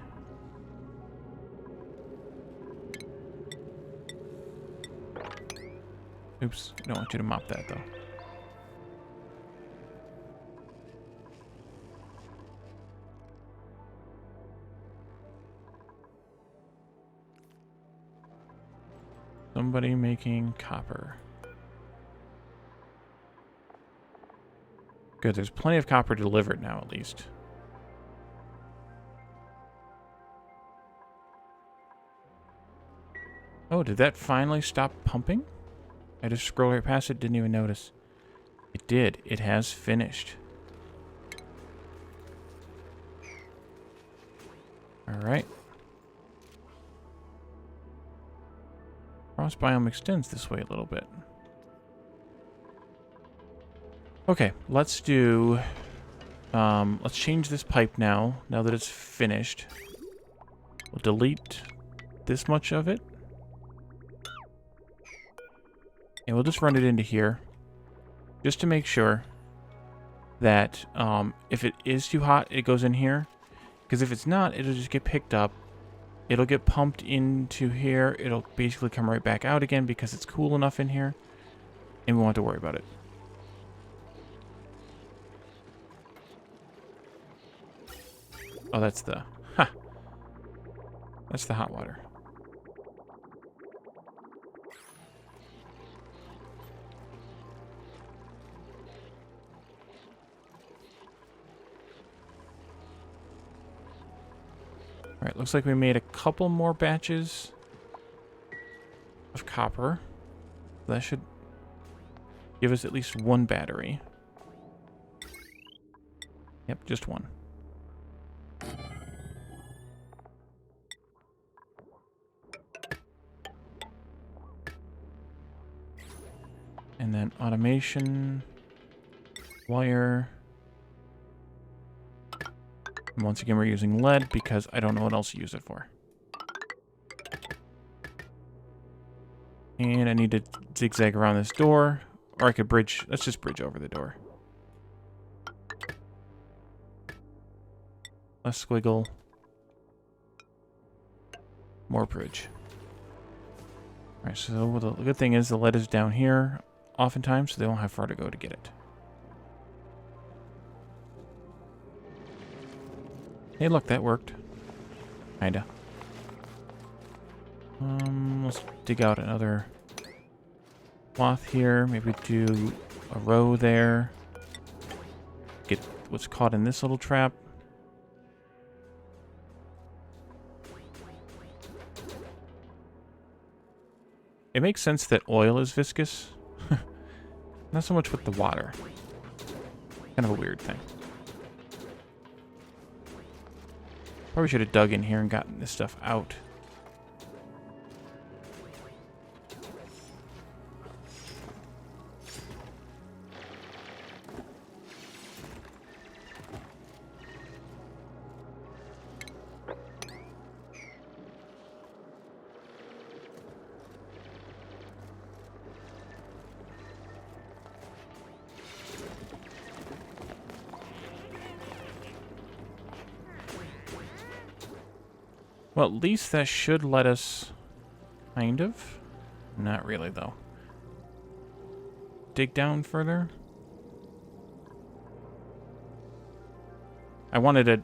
Oops, I don't want you to mop that though. Somebody making copper. Good, there's plenty of copper delivered now at least. Oh, did that finally stop pumping? I just scrolled right past it, didn't even notice. It did. It has finished. Alright. Frost biome extends this way a little bit. Okay, let's do... let's change this pipe now that it's finished. We'll delete this much of it. And we'll just run it into here. Just to make sure that if it is too hot, it goes in here. Because if it's not, it'll just get picked up. It'll get pumped into here. It'll basically come right back out again because it's cool enough in here. And we won't have to worry about it. Oh, that's the... Ha! That's the hot water. Alright, looks like we made a couple more batches of copper. That should give us at least one battery. Yep, just one. And then automation, wire. And once again, we're using lead because I don't know what else to use it for. And I need to zigzag around this door. Or I could bridge. Let's just bridge over the door. Less squiggle. More bridge. Alright, so the good thing is the lead is down here oftentimes, so they won't have far to go to get it. Hey, look, that worked. Kinda. Let's dig out another cloth here. Maybe do a row there. Get what's caught in this little trap. It makes sense that oil is viscous. Not so much with the water. Kind of a weird thing. Probably should have dug in here and gotten this stuff out. Well, at least that should let us... Kind of. Not really, though. Dig down further. I wanted to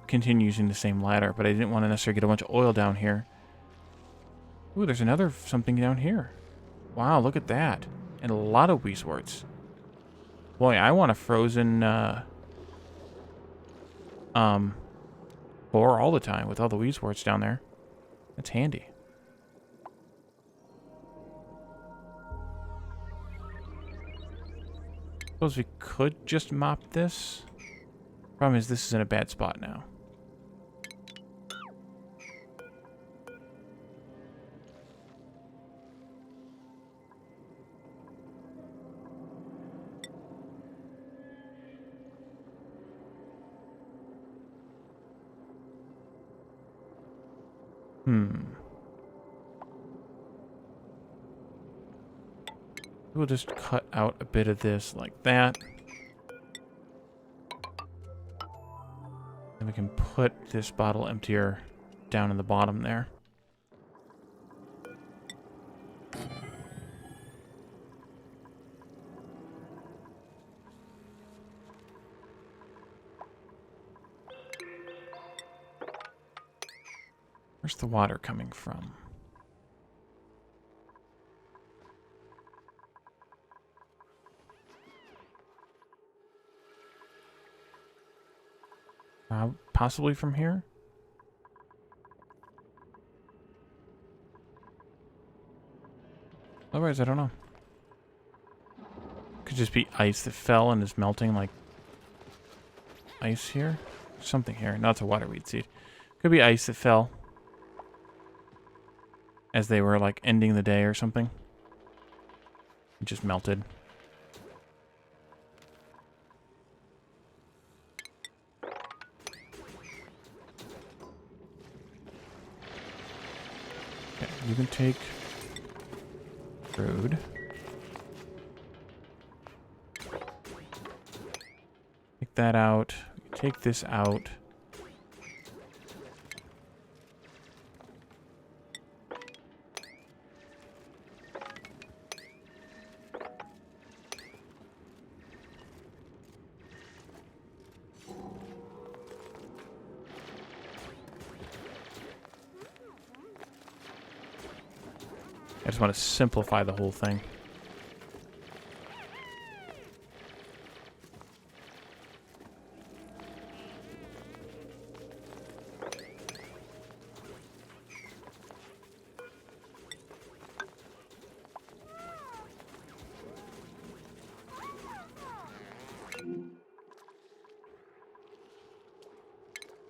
continue using the same ladder, but I didn't want to necessarily get a bunch of oil down here. Ooh, there's another something down here. Wow, look at that. And a lot of Weezeworts. Boy, I want a frozen... Boar all the time with all the Weezeworts down there. That's handy. Suppose we could just mop this. Problem is this is in a bad spot now. We'll just cut out a bit of this like that. And we can put this bottle emptier down in the bottom there. Where's the water coming from? Possibly from here? Otherwise, I don't know. Could just be ice that fell and is melting like ice here. Something here. No, it's a water weed seed. Could be ice that fell as they were like ending the day or something. It just melted. Okay, you can take food. Take that out. Take this out. I just want to simplify the whole thing.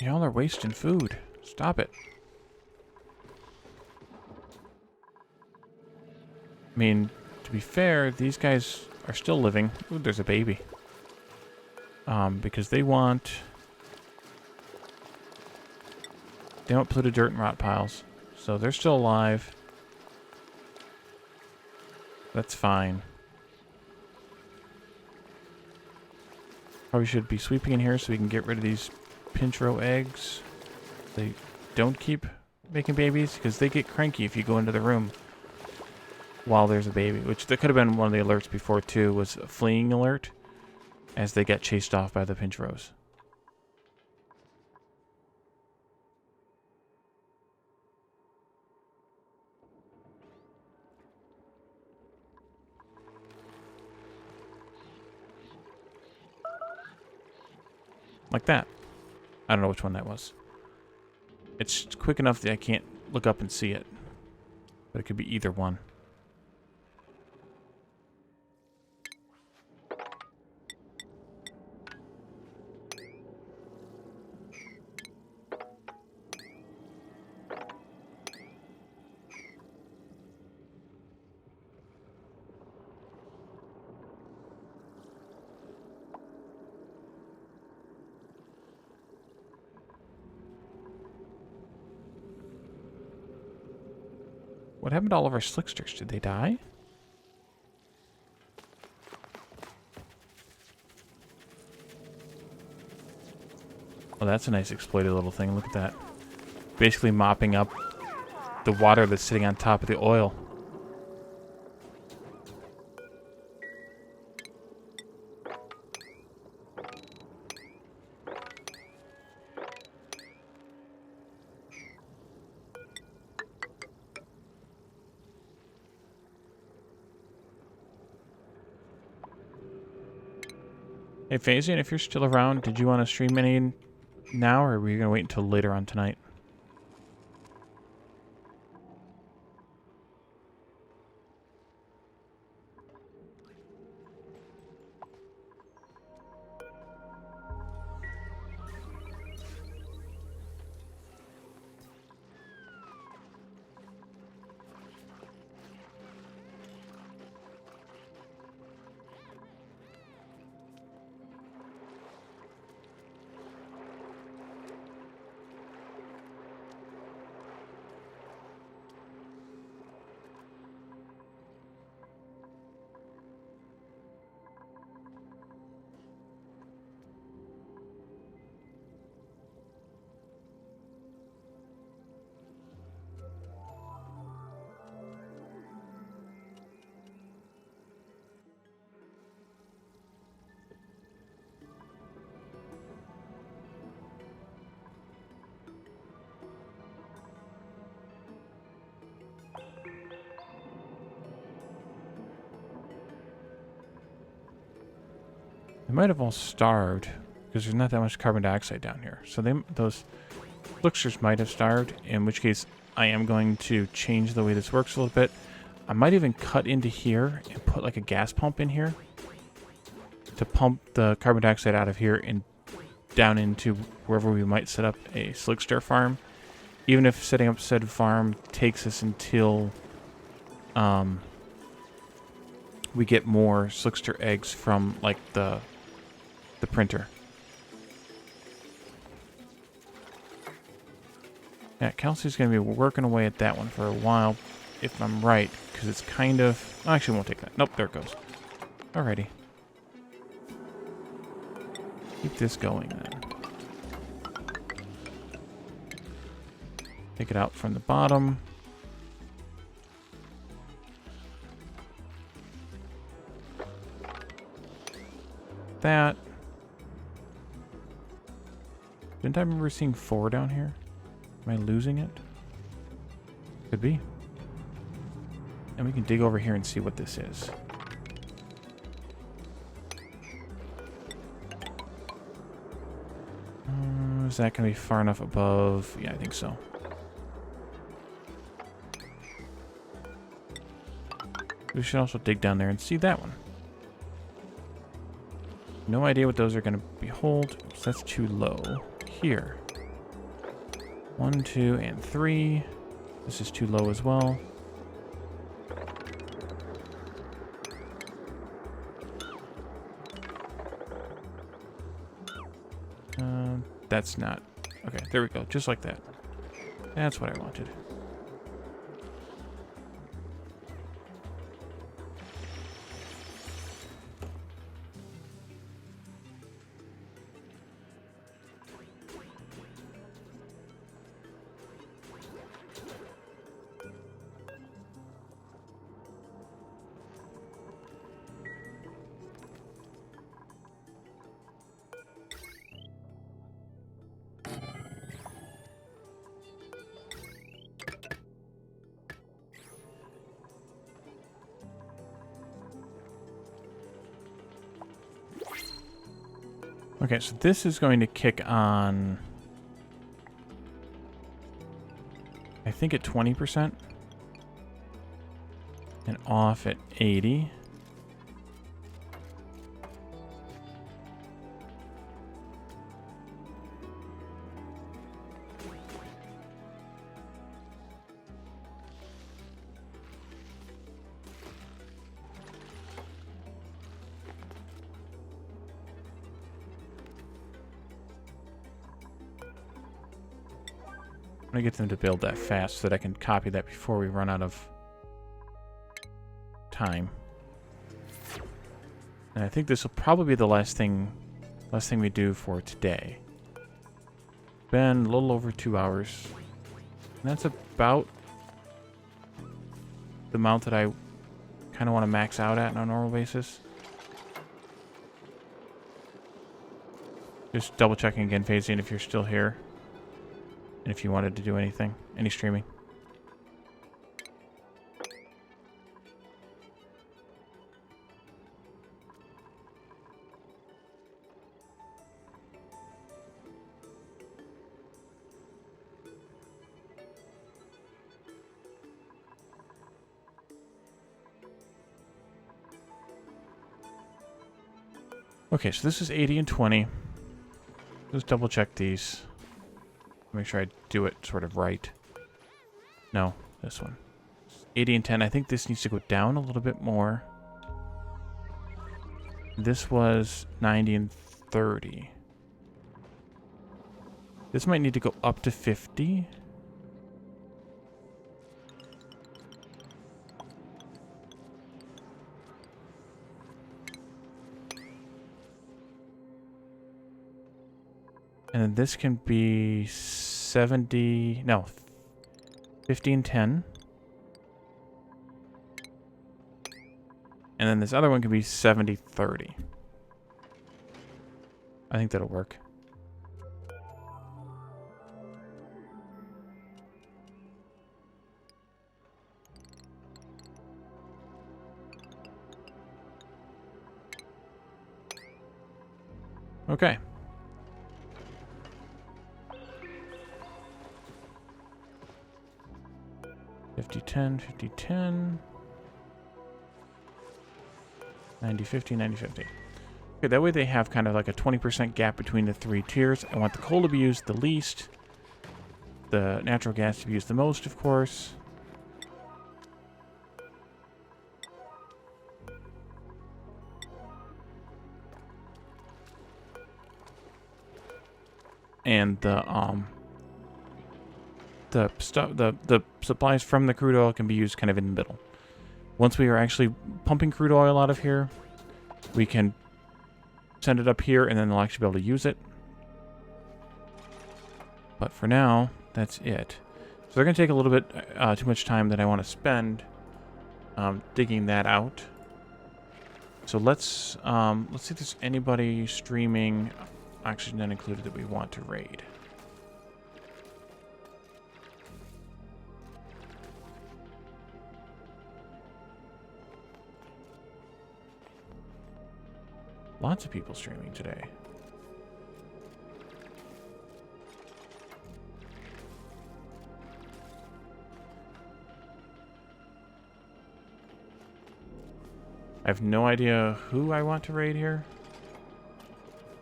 Y'all are wasting food. Stop it. I mean, to be fair, these guys are still living. Ooh, there's a baby. Because they want polluted dirt and rot piles. So they're still alive. That's fine. Probably should be sweeping in here so we can get rid of these pinch row eggs. They don't keep making babies because they get cranky if you go into the room while there's a baby, which that could have been one of the alerts before too, was a fleeing alert as they get chased off by the pinch rows. Like that. I don't know which one that was. It's quick enough that I can't look up and see it, but it could be either one. What happened to all of our slicksters? Did they die? Oh, that's a nice exploited little thing. Look at that. Basically mopping up the water that's sitting on top of the oil. Hey, Phasian, if you're still around, did you want to stream any now, or are we going to wait until later on tonight? might have all starved because there's not that much carbon dioxide down here. So those slicksters might have starved, in which case I am going to change the way this works a little bit. I might even cut into here and put like a gas pump in here to pump the carbon dioxide out of here and down into wherever we might set up a slickster farm. Even if setting up said farm takes us until we get more slickster eggs from like the printer. Yeah, Kelsey's going to be working away at that one for a while, if I'm right, because it's kind of... I actually won't take that. Nope, there it goes. Alrighty. Keep this going then. Take it out from the bottom. That. Didn't I remember seeing 4 down here? Am I losing it? Could be. And we can dig over here and see what this is. Is that going to be far enough above? Yeah, I think so. We should also dig down there and see that one. No idea what those are going to behold. So that's too low. Here. 1, 2, and 3. This is too low as well. That's not... Okay, there we go. Just like that. That's what I wanted. Okay, so this is going to kick on, I think at 20% and off at 80. I'm gonna get them to build that fast so that I can copy that before we run out of time. And I think this will probably be the last thing we do for today. Been a little over 2 hours. And that's about the amount that I kind of want to max out at on a normal basis. Just double checking again, Phasing, if you're still here. And if you wanted to do anything, any streaming. Okay, so this is 80 and 20. Just double check these. Make sure I do it sort of right. No, this one. 80 and 10. I think this needs to go down a little bit more. This was 90 and 30. This might need to go up to 50. And then this can be 70, no, 50 and 10. And then this other one can be 70, 30. I think that'll work. Okay. $50-10, $50-10. 90-50, 90-50. Okay, that way they have kind of like a 20% gap between the three tiers. I want the coal to be used the least. The natural gas to be used the most, of course. And the supplies from the crude oil can be used kind of in the middle. Once we are actually pumping crude oil out of here, we can send it up here, and then they'll actually be able to use it. But for now, that's it. So they're going to take a little bit too much time that I want to spend digging that out. So let's see if there's anybody streaming, actually not included, that we want to raid. Lots of people streaming today. I have no idea who I want to raid here.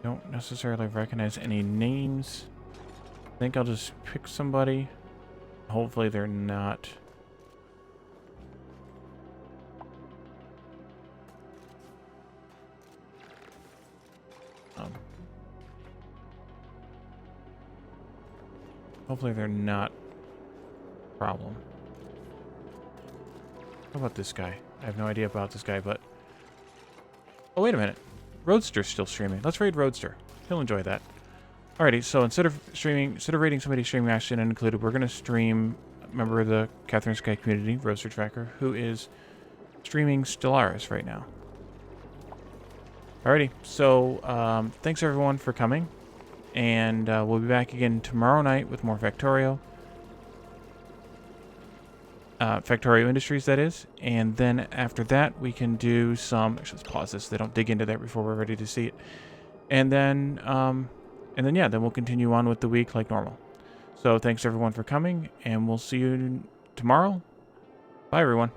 Don't necessarily recognize any names. I think I'll just pick somebody. Hopefully they're not... hopefully they're not a problem. How about this guy? I have no idea about this guy, but... Oh, wait a minute. Roadster's still streaming. Let's raid Roadster. He'll enjoy that. Alrighty, so instead of raiding somebody streaming Action Included, we're going to stream a member of the Catherine Sky community, Roadster Tracker, who is streaming Stellaris right now. Alrighty, so thanks everyone for coming. And we'll be back again tomorrow night with more Factorio. Factorio Industries, that is. And then after that, we can do some... Actually, let's pause this so they don't dig into that before we're ready to see it. And then, yeah, then we'll continue on with the week like normal. So thanks everyone for coming, and we'll see you tomorrow. Bye, everyone.